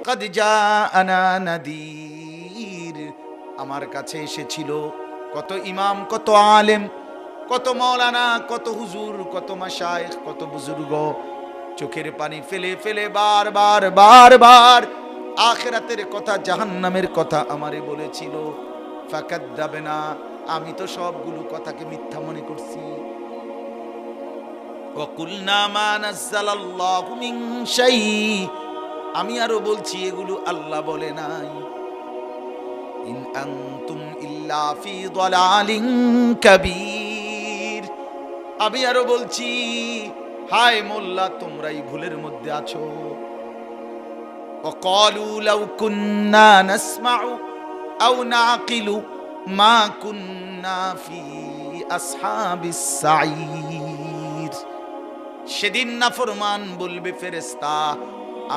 Speaker 1: কদ জাআনা নাদির, আমার কাছে এসেছিল কত ইমাম, কত আলেম, কত মাওলানা, কত হুজুর, কত মাশায়েখ, কত বুজুর্গ চোখের পানি ফেলে ফেলে বারবার বারবার আখিরাতের কথা, জাহান্নামের কথা আমারে বলেছিল। ফাকাদ্দাবনা, আমি তো সবগুলো কথাকে মিথ্যা মনে করছি। ওয়া কুলনা মা নাযালাল্লাহু মিন শাই, আমি আরো বলছি এগুলো আল্লাহ বলে নাই। ইন আনতুম ইল্লা ফি দালালিন কাবীর, আমি আরো বলছি হায় মোল্লা তোমরাই ভুলের মধ্যে আছো। وقالوا لو كنا نسمع أو نعقل ما كنا في أصحاب السعير, সেদিন নাফরমান বলবে ফেরেশতা,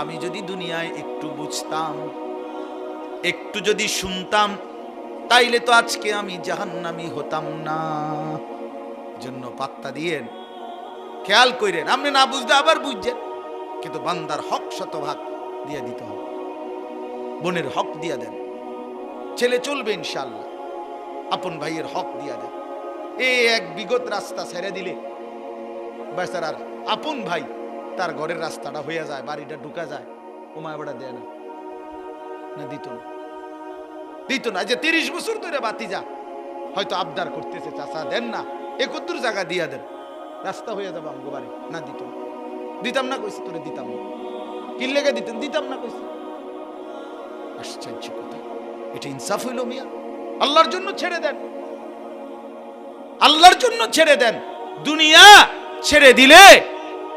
Speaker 1: আমি যদি দুনিয়ায় একটু বুঝতাম, একটু যদি শুনতাম, তাইলে তো আজকে আমি জাহান্নামী হতাম না। জন্য পাত্তা দিয়েন, খেয়াল করেন, আপনি না বুঝতে আবার বুঝছেন, কিন্তু বান্দার হক শতভাগ দিয়ে দিতে হবে। বোনের হক দিয়া দেন, ছেলে চলবে ইনশাআল্লাহ, আপন ভাইয়ের হক দিয়া দেন। এই এক বিগত রাস্তা ছেড়ে দিলে বেচারার আপন ভাই তার ঘরের রাস্তাটা হয়ে যায়, বাড়িটা ঢুকা যায়, ওমা বেড়া দেয় না, না দিত না, দিত না। যে 30 বছর ধরে বাতিজা হয়তো আবদার করতেছে, চাচা দেন না, 71 জায়গা দিয়া দেন, রাস্তা হয়ে যাবে আমগো বাড়ি, না দিত না। দিতাম না কইছি, তোরে দিতাম না, কি লেগে দিতেন, দিতাম না কইছি। আশ্চর্য কথা, এটা ইনসাফ হইল মিয়া? আল্লাহর জন্য ছেড়ে দেন, আল্লাহর জন্য ছেড়ে দেন। দুনিয়া ছেড়ে দিলে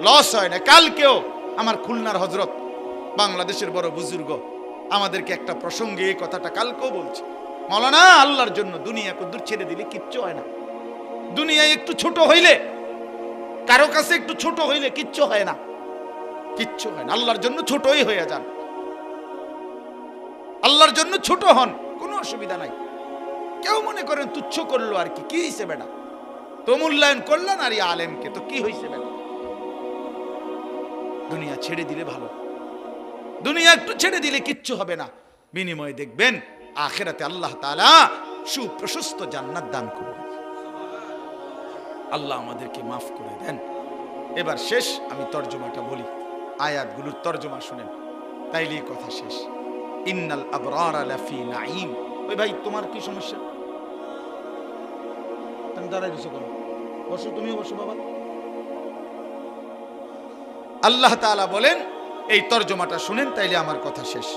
Speaker 1: লস হয় না। কালকেও আমার খুলনার হযরত, বাংলাদেশের বড় বুজুর্গ, আমাদেরকে একটা প্রসঙ্গে এই কথাটা কালকেও বলছে, মাওলানা আল্লাহর জন্য দুনিয়া কদ্দুর ছেড়ে দিলে কিচ্ছু হয় না। দুনিয়ায় একটু ছোট হইলে, কারো কাছে একটু ছোট হইলে কিচ্ছু হয় না, কিচ্ছু হয় না। আল্লাহর জন্য ছোটই হয়ে যান, আল্লাহর জন্য ছোট হন, কোনো অসুবিধা নাই। কেউ মনে করেন তুচ্ছ করলো আর কি, কি হয়েছে বেটা, তো মূল্যায়ন করলেন আর আলেমকে, তো কি হয়েছে বেটা। দুনিয়া ছেড়ে দিলে ভালো, দুনিয়া একটু ছেড়ে দিলে কিচ্ছু হবে না। বিনিময়ে দেখবেন আখিরাতে আল্লাহ তাআলা সুপ্রশস্ত জান্নাত দান করবেন। আল্লাহ আমাদেরকে মাফ করে দেন। এবার শেষ, আমি তর্জমাটা বলি, আয়াতগুলোর তর্জমা শুনেন, তাইলেই কথা শেষ। ইন্নাল আবরারা লাফি নাঈম। ওই ভাই তোমার কি সমস্যা, তুমি দাঁড়াই দিছো কেন? বসো, তুমিও বসো বাবা। আল্লাহ তাআলা বলেন, এই তর্জমাটা শুনেন, তাইলে আমার কথা শেষ।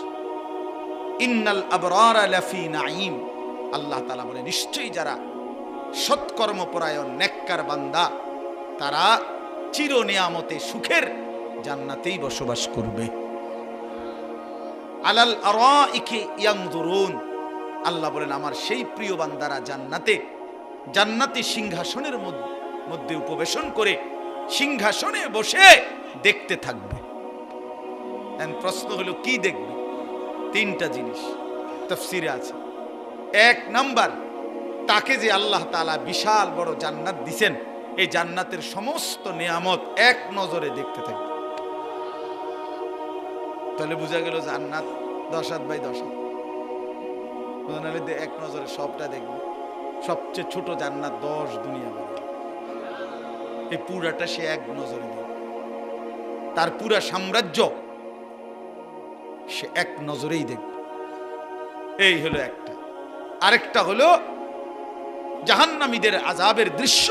Speaker 1: ইন্নাল আবরারা লাফি নাঈম, আল্লাহ তাআলা বলেন নিশ্চয়ই যারা সৎকর্মপরায়ণ নেককার বান্দা, তারা চির নিয়ামতে সুখের জান্নাতেই বসবাস করবে। আলাল আরাইকি ইয়ানজুরুন, আল্লাহ বলেন আমার সেই প্রিয় বান্দারা জান্নাতে, জান্নাতি সিংহাসনের মধ্যে উপবেশন করে সিংহাসনে বসে দেখতে থাকবে। প্রশ্ন হলো কি দেখবে? 3টা জিনিস তাফসীরে আছে। 1 নাম্বার, তাকে যে আল্লাহ তাআলা বিশাল বড় জান্নাত দিবেন, এই জান্নাতের সমস্ত নিয়ামত এক নজরে দেখতে থাকবে। তাহলে বোঝা গেল জান্নাত 10 হাত বাই 10 হাত, এক নজরে সবটা দেখবে। সবচেয়ে ছোট জান্নাত 10 দুনিয়া বাড়ি, এই পুরাটা সে এক নজরে দেখবে। তার পুরা সাম্রাজ্য সে এক নজরেই দেখবে। এই হলো একটা। আরেকটা হলো জাহান্নামীদের আযাবের দৃশ্য,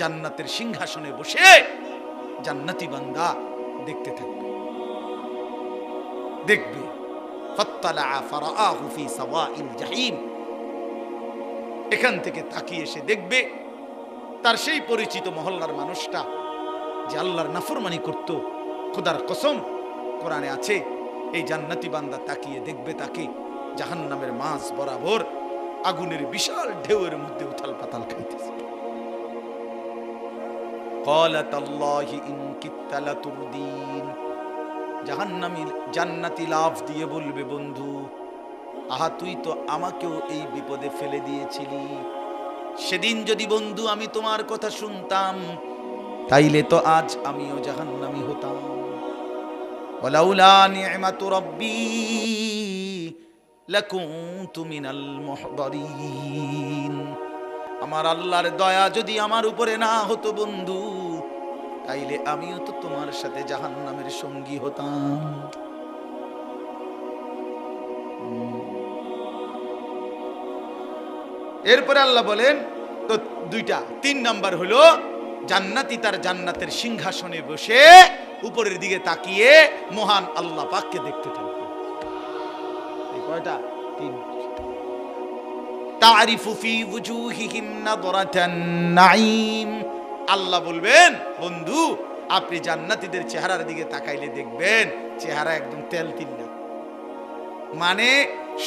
Speaker 1: জান্নাতের সিংহাসনে বসে জান্নাতি বান্দা দেখতে থাকবে, দেখবে। ফাত্তালা ফারাআহু ফি সাওয়াইল জাহিম, এখান থেকে তাকিয়ে এসে দেখবে তার সেই পরিচিত মহল্লার মানুষটা যে আল্লাহর নাফরমানি করত। খোদার কসম, কোরআনে আছে, এই জান্নাতি বান্দা তাকিয়ে দেখবে তাকে জাহান্নামের মাঝ বরাবর আগুনের বিশাল ঢেউয়ের মধ্যে উথাল পাতাল খাইতেছে। ক্বালাত আল্লাহি ইন কিত্তা লাতুরদিন, জাহান্নামী জান্নাতি লাফ দিয়ে বলবে, বন্ধু আহা তুই তো আমাকেও এই বিপদে ফেলে দিয়েছিলি। সেদিন যদি বন্ধু আমি তোমার কথা শুনতাম, তাইলে তো আজ আমিও জাহান্নামী হতাম। ওয়ালাউলা নি'মাতু রাব্বি লাকুনতু মিনাল মুহদারিন। আমার আল্লাহর দয়া যদি আমার উপরে না হতো বন্ধু, তাইলে আমিও তো তোমার সাথে জাহান্নামের সঙ্গী হতাম। এরপরে আল্লাহ বলেন তো দুইটা, 3 নাম্বার হলো জান্নাতি তার জান্নাতের সিংহাসনে বসে উপরের দিকে তাকিয়ে মহান আল্লাহ পাককে দেখতে থাকবে। এই কয়টা? 3। তারিফু ফি ওয়ুজুহিহিম নাদরাতান নাঈম। আল্লাহ বলবেন বন্ধু আপনি জান্নাতীদের চেহারার দিকে তাকাইলে দেখবেন চেহারা একদম তেল তিল্লা, মানে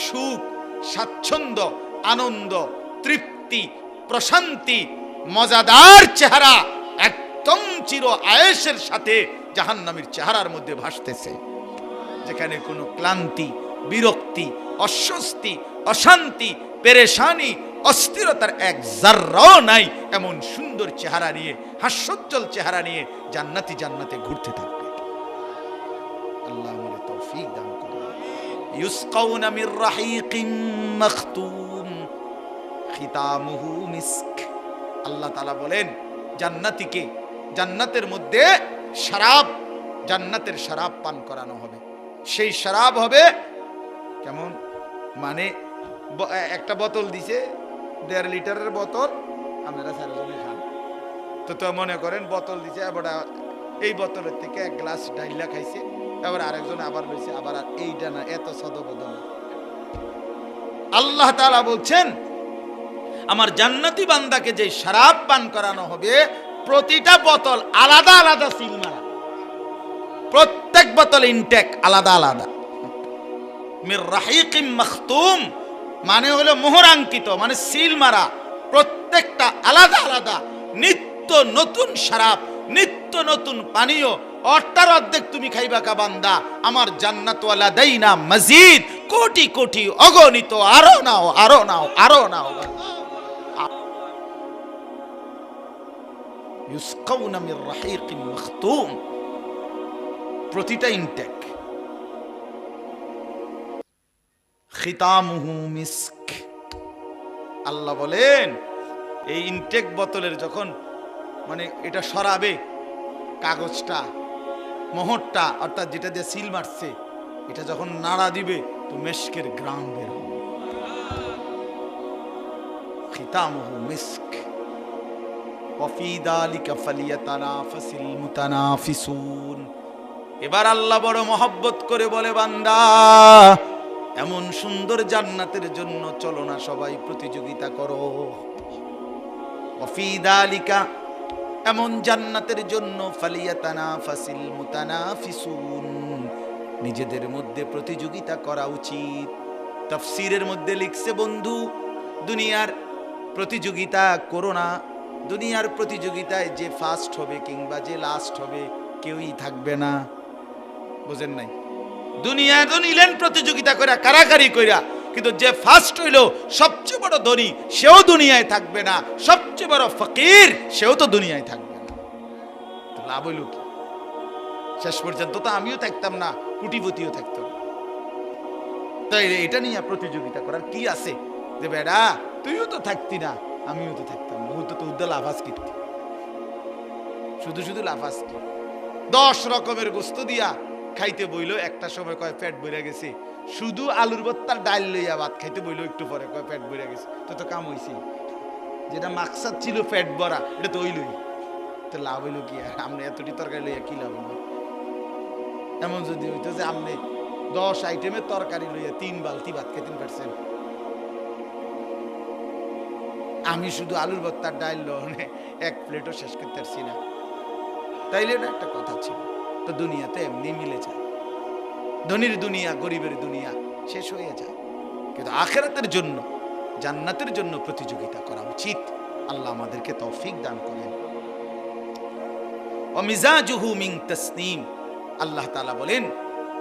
Speaker 1: সুখ, স্বাচ্ছন্দ্য, আনন্দ, তৃপ্তি, প্রশান্তি, মজাদার চেহারা একদম চির আয়েশের সাথে জাহান্নামীর চেহারার মধ্যে ভাসতেছে, যেখানে কোনো ক্লান্তি, বিরক্তি, অস্বস্তি, অশান্তি, পেরেশানি, অস্থিরতার এক জাররাও নাই। এমন সুন্দর চেহারা নিয়ে, হাস্যোজ্জ্বল চেহারা নিয়ে জান্নাতি জান্নাতে ঘুরতে থাকবে। আল্লাহ আমাদের তৌফিক দান করুন। ইউসকাউনা মির রাহিকিম মাখতুম খিতামুহু মিস্ক। আল্লাহ তাআলা বলেন জান্নাতীকে জান্নাতের মধ্যে শরাব, জান্নাতের শরাব পান করানো হবে। সেই শরাব হবে কেমন, মানে একটা বোতল দিছে 1.5 লিটারের বোতল, আপনারা 4 জনে খান তো মনে করেন বোতল দিছে, এবার এই বোতলের থেকে 1 গ্লাস ডাইলা খাইছে, এবার আরেকজন আবার লইছে, আবার এইটা না, এত সদবদল। আল্লাহ তাআলা বলছেন আমার জান্নাতি বান্দাকে যে শরাব পান করানো হবে প্রতিটা বোতল আলাদা আলাদা সিল মারা, প্রত্যেক বোতল ইনটেক আলাদা আলাদা। মির রাহিকিম মাখতুম মানে হলো মোহরাঙ্কিত, মানে সিল মারা, প্রত্যেকটা আলাদা আলাদা। নিত্য নতুন শরাব, নিত্য নতুন পানীয়, অর্থাৎ অর্ধেক তুমি খাইবা কা বান্দা, আমার জান্নাত ওয়ালা দাইনা মজিদ, কোটি কোটি অগণিত, আরো নাও আরো নাও আরো নাও। ইউসকাউনা মির রাহিকিম মাখতুম, প্রতিটা ইনটেক। খিতামুহু মিস্ক। আল্লাহ বলেন এই ইনটেক বোতলের যখন মানে এটা সরাবে, কাগজটা, মোহরটা, অর্থাৎ যেটা দিয়ে সিল মারছে, এটা যখন নাড়া দিবে তো মেশকের গ্রাম বের হবে। খিতামুহু মিস্ক ওয়াফি যালিকা ফালিয়াতানাফাসিল মুতানাফিসুন। এবার আল্লাহ বড় মহব্বত করে বলে বান্দা এমন সুন্দর জান্নাতের জন্য চলো না সবাই প্রতিযোগিতা করো। ওয়াফি যালিকা, এমন জান্নাতের জন্য ফালিয়াতানাফাসিল মুতানাফিসুন, নিজেদের মধ্যে প্রতিযোগিতা করা উচিত। তাফসীরের মধ্যে লিখছে বন্ধু দুনিয়ার প্রতিযোগিতা করো না, দুনিয়ার প্রতিযোগিতায় যে ফার্স্ট হবে কিংবা যে লাস্ট হবে কেউই থাকবে না। বুঝেন নাই? দুনিয়ায় তো নিলেন প্রতিযোগিতা করে, কারাকারি কইরা, কিন্তু যে ফার্স্ট হইল সবচেয়ে বড় ধনী সেও দুনিয়ায় থাকবে না, সবচেয়ে বড় ফকির সেও তো দুনিয়ায় থাকবে না। তো লাভ হইল কি? শেষ পর্যন্ত তো আমিও থাকতাম না, কোটিপতিও থাকতো না। তাই এটা নিয়ে প্রতিযোগিতা করার কি আছে যে বেড়া তুইও তো থাকতি না আমিও তো থাকতাম না, তো উদ্দা লাফাস কীর্তি, শুধু শুধু লাফাস কি। 10 রকমের গোস্ত দিয়া খাইতে বইল, একটা সময় কয় পেট ভরে গেছে, শুধু আলুর ভর্তার ডাল লইয়া ভাত খাইতে বইল, একটু পরে কয় পেট ভরে গেছে। তো কাম হইছে, যেটা মাকসাদ ছিল পেট ভরা এটা তো ওই লই, তো লাভ হইল কি? আর আপনি এতটি তরকারি লইয়া কি লাভ হইল? এমন যদি হইতো যে আপনি 10 আইটেমের তরকারি লইয়া 3 বালতি ভাত খেতে পারছেন, আমি শুধু আলুর ভর্তার ডাল লনে 1 প্লেটও শেষ করতে পারছি না, তাইলে এটা একটা কথা ছিল। তো দুনিয়াতে এমনি মিলে যায়, ধনীর দুনিয়া গরিবের দুনিয়া শেষ হয়ে যায়, কিন্তু আখিরাতের জন্য জান্নাতের জন্য প্রতিযোগিতা করা উচিত। আল্লাহ আমাদেরকে তৌফিক দান করেন। ওয়া মিজাজুহু মিন তাসনিম। আল্লাহ তাআলা বলেন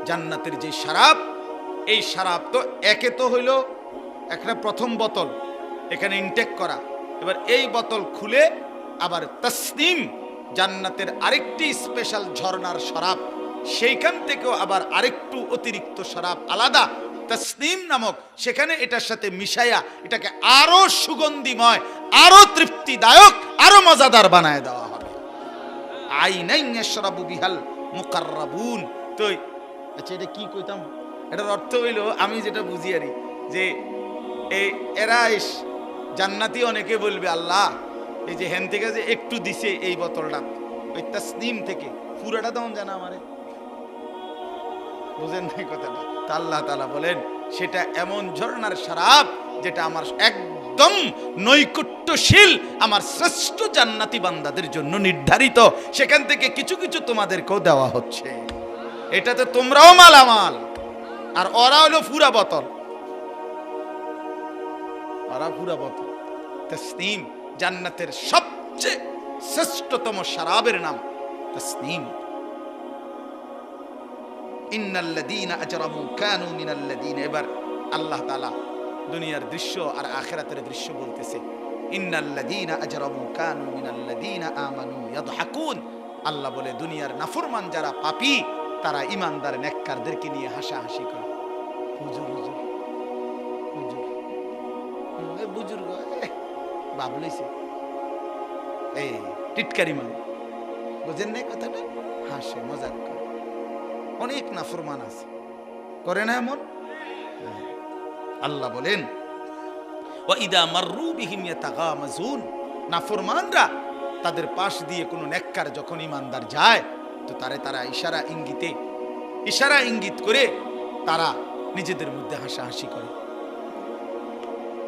Speaker 1: জান্নাতের যে শরাব, এই শরাব তো একে তো হইল একটা প্রথম বোতল এখানে ইনটেক করা, এবার এই বোতল খুলে আবার তাসনিম জান্নাতের আরেকটি স্পেশাল ঝর্ণার শরাব, সেইখান থেকেও আবার আরেকটু অতিরিক্ত শরাব আলাদা তাসনিম নামক, সেখানে এটার সাথে মিশাইয়া এটাকে আরো সুগন্ধিময়, আরো তৃপ্তিদায়ক, আরো মজাদার বানায় দেওয়া হবে। আইনাইন ইয়াশরাবু বিহাল মুকাররাবুন। তো আচ্ছা, এটা কি কইতাম? এটার অর্থ হইল, আমি যেটা বুঝি আরি, যে এরা জান্নাতি অনেকে বলবে, আল্লাহ এই যে হেন থেকে যে একটু দিছে এই বোতলটা, ওই তাসনিম থেকে পুরাটা দাও জানা আমারে, বুঝেন নাই কথাটা? তা আল্লাহ তাআলা বলেন সেটা এমন ঝর্ণার শরাব যেটা আমার একদম নৈকট্যশীল, আমার শ্রেষ্ঠ জান্নাতি বান্দাদের জন্য নির্ধারিত। সেখান থেকে কিছু কিছু তোমাদেরকেও দেওয়া হচ্ছে। এটাতে তোমরাও মালামাল, আর ওরা হলো পুরা বোতল, ওরা পুরা বোতল। তাসনিম জান্নাতের সবচেয়ে শ্রেষ্ঠতম শরাবের নাম তাসনিম। ইন্নাল্লাযীনা আজরামু কানু মিনাল্লাযীনা, এবার আল্লাহ তাআলা দুনিয়ার দৃশ্য আর আখিরাতের দৃশ্য বলতেছে। ইন্নাল্লাযীনা আজরামু কানু মিনাল্লাযীনা আমানু ইয়াদহাকুন। আল্লাহ বলে দুনিয়ার নাফরমান যারা পাপী, তারা ঈমানদার নেককারদেরকে নিয়ে হাসাহাসি করে। হুজুর হুজুর হুজুর, এই বুজুর্গ বাবলাইছে, এই টিটকারি মান, বুঝেন না কথাটা? হাসে, মজাক করে। অনেক নাফরমান আছে, করে না এমন? আল্লাহ বলেন ওয়াইদা মাররু বিহিম ইয়াতাগামাজুন, নাফরমানরা তাদের পাশ দিয়ে কোনো নেককার যখন ঈমানদার যায়, তো তারা ইশারা ইঙ্গিত করে তারা নিজেদের মধ্যে হাসাহাসি করে।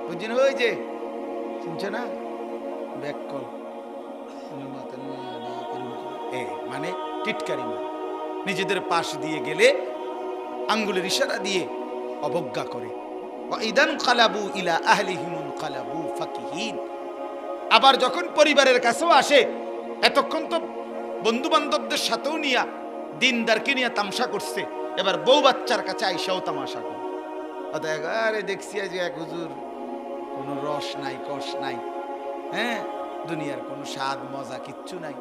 Speaker 1: বুঝছেন? ওই যে শুনছে না, ব্যাককল মানে টিটকারি মানে, নিজেদের পাশ দিয়ে গেলে আঙ্গুলের ইশারা দিয়ে অবজ্ঞা করে। ওয়াইদান কালাবু ইলা আহলিহিম কালাবু ফাকিহিন, আবার যখন পরিবারের কাছেও আসে, এতক্ষণ তো বন্ধু বান্ধবদের সাথেও নিয়া দিনদারকে নিয়ে তামসা করছে, এবার বউ বাচ্চার কাছে আইসাও তামাশা করে। আরে দেখছি যে এক হুজুর, কোনো রস নাই, কষ নাই, হ্যাঁ, দুনিয়ার কোনো স্বাদ মজা কিচ্ছু নাই,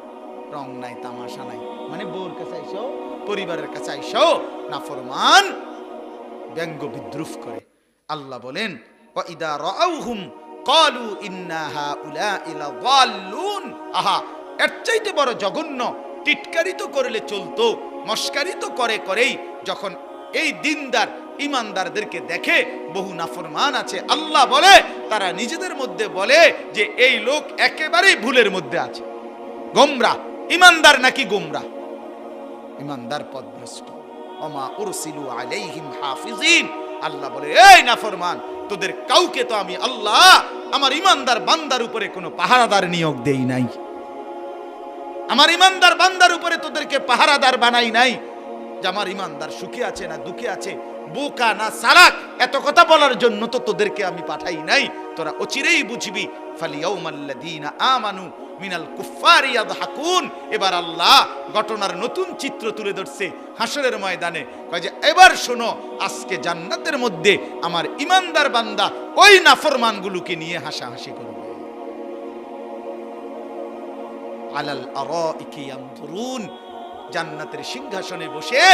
Speaker 1: রং নাই, তামাশা নাই, মানে বউর কাছে আইসাও, পরিবারের কাছে আইসাও নাফরমান ব্যঙ্গ বিদ্রুপ করে। আল্লাহ বলেন ওয়াইদা রাআউহুম ক্বালু ইন্না হাউলাঈ লাযাল্লুন। আহা, এর চাইতে বড় জঘন্য টিটকারি তো করলে চলতো, মস্কারি তো করেই যখন এই দিনদার ঈমানদারদেরকে দেখে, বহু নাফরমান আছে, আল্লাহ বলে তারা নিজেদের মধ্যে বলে যে এই লোক একেবারেই ভুলের মধ্যে আছে, গোমরাহ। ঈমানদার নাকি গোমরাহ? ঈমানদার পথভ্রষ্ট। ওমা উরসিলু আলাইহিম হাফিজিন। আল্লাহ বলে এই নাফরমান, তোদের কাউকে তো আমি আল্লাহ আমার ঈমানদার বান্দার উপরে কোনো পাহারাদার নিয়োগ দেই নাই, আমার ঈমানদার বান্দার উপরে তোদেরকে পাহারাদার বানাই নাই, যে আমার ঈমানদার সুখে আছে না দুঃখে আছে, বোকা না চালাক, এত কথা বলার জন্য তো তোদেরকে আমি পাঠাই নাই। তোরা অচিরেই বুঝবি। ফালিয়াউমাল্লাযীনা আমানু মিনাল কুফফারি ইয়াদহাকুন। এবার আল্লাহ ঘটনার নতুন চিত্র তুলে ধরছে হাসরের ময়দানে, কয় যে এবার শোনো, আজকে জান্নাতের মধ্যে আমার ঈমানদার বান্দা ওই নাফরমানগুলোকে নিয়ে হাসাহাসি করবে। আলাল আরাইকি ইয়ানজুরুন, জান্নাতের সিংহাসনে বসে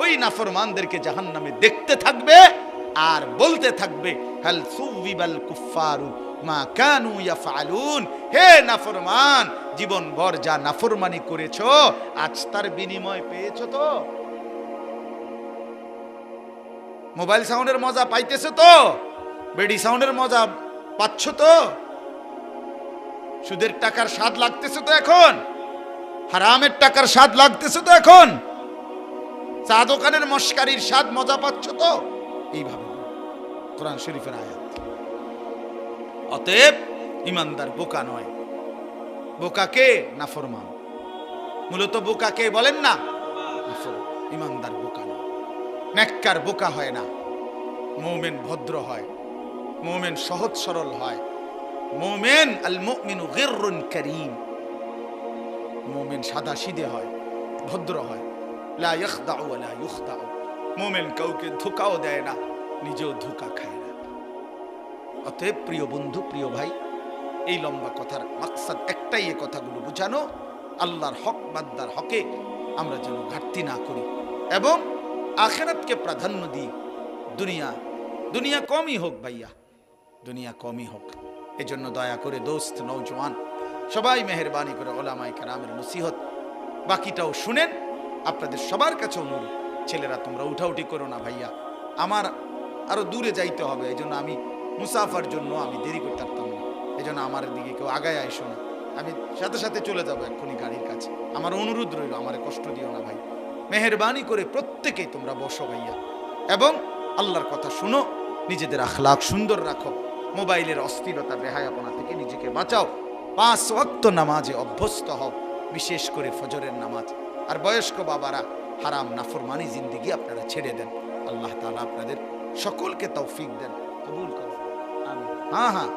Speaker 1: ওই নাফরমানদেরকে জাহান্নামে দেখতে থাকবে আর বলতে থাকবে হাল সুবিবাল কুফফারু মা কানু ইয়াফআলুন। হে নাফরমান, জীবনভর যা নাফরমানি করেছো, আজ তার বিনিময় পেয়েছো তো? মোবাইল সাউন্ডের মজা পাইতেছো তো? বেডি সাউন্ডের মজা পাচ্ছ তো? সুদের টাকার স্বাদ লাগতেছে তো এখন? হারামের টাকার স্বাদ লাগতেছে তো এখন? চা দোকানের মস্কারির স্বাদ মজা পাচ্ছ তো? এইভাবে কোরআন শরীফের আয়াত। অতএব ঈমানদার বোকা নয়, বোকাকে নাফরমান। মূলত বোকাকে বলেন না, ঈমানদার বোকা নয়, নেককার বোকা হয় না। মুমিন ভদ্র হয়, মুমিন সহজ সরল হয়, মুমিন আল মুমিনু গিররুন কারীম, মুমিন সাদা সিধে হয়, ভদ্র হয়। লা ইয়াখদাউ ওয়া লা ইউখদাউ, মুমিন কাউকে ধোঁকাও দেয় না, নিজেও ধোঁকা খায় না। অতএব প্রিয় বন্ধু, প্রিয় ভাই, এই লম্বা কথার মাকসাদ একটাই, এই কথাগুলো বুঝানো আল্লাহর হক বান্দার হকে আমরা যেন ঘাটতি না করি এবং আখিরাতকে প্রাধান্য দিই। দুনিয়া কমই হোক ভাইয়া, দুনিয়া কমই হোক। এজন্য দয়া করে দোস্ত নওজওয়ান সবাই মেহেরবানি করে ওলামায়ে কেরামের নসিহত বাকিটাও শুনেন। আপনাদের সবার কাছে অনুরোধ, ছেলেরা তোমরা উঠাউঠি করো না ভাইয়া, আমার আরো দূরে যাইতে হবে। এই জন্য আমি মুসাফার জন্য আমি দেরি করতে পারতাম না। এই জন্য আমার দিকে কেউ আগায় আইসো না, আমি সাথে সাথে চলে যাবো এক্ষুনি গাড়ির কাছে। আমার অনুরোধ রইল, আমার কষ্ট দিও না ভাই। মেহেরবানি করে প্রত্যেকেই তোমরা বসো ভাইয়া এবং আল্লাহর কথা শুনো, নিজেদের আখলাক সুন্দর রাখো, মোবাইলের অস্থিরতা বেহায়াপনা থেকে নিজেকে বাঁচাও, 5 ওয়াক্ত নামাজে অভ্যস্ত হও, বিশেষ করে ফজরের নামাজ। আর বয়স্ক বাবারা হারাম নাফরমানি জিন্দেগি আপনারা ছেড়ে দেন। আল্লাহ তাআলা আপনাদের সকলকে তৌফিক দেন, কবুল করুন। আমিন। হ্যাঁ।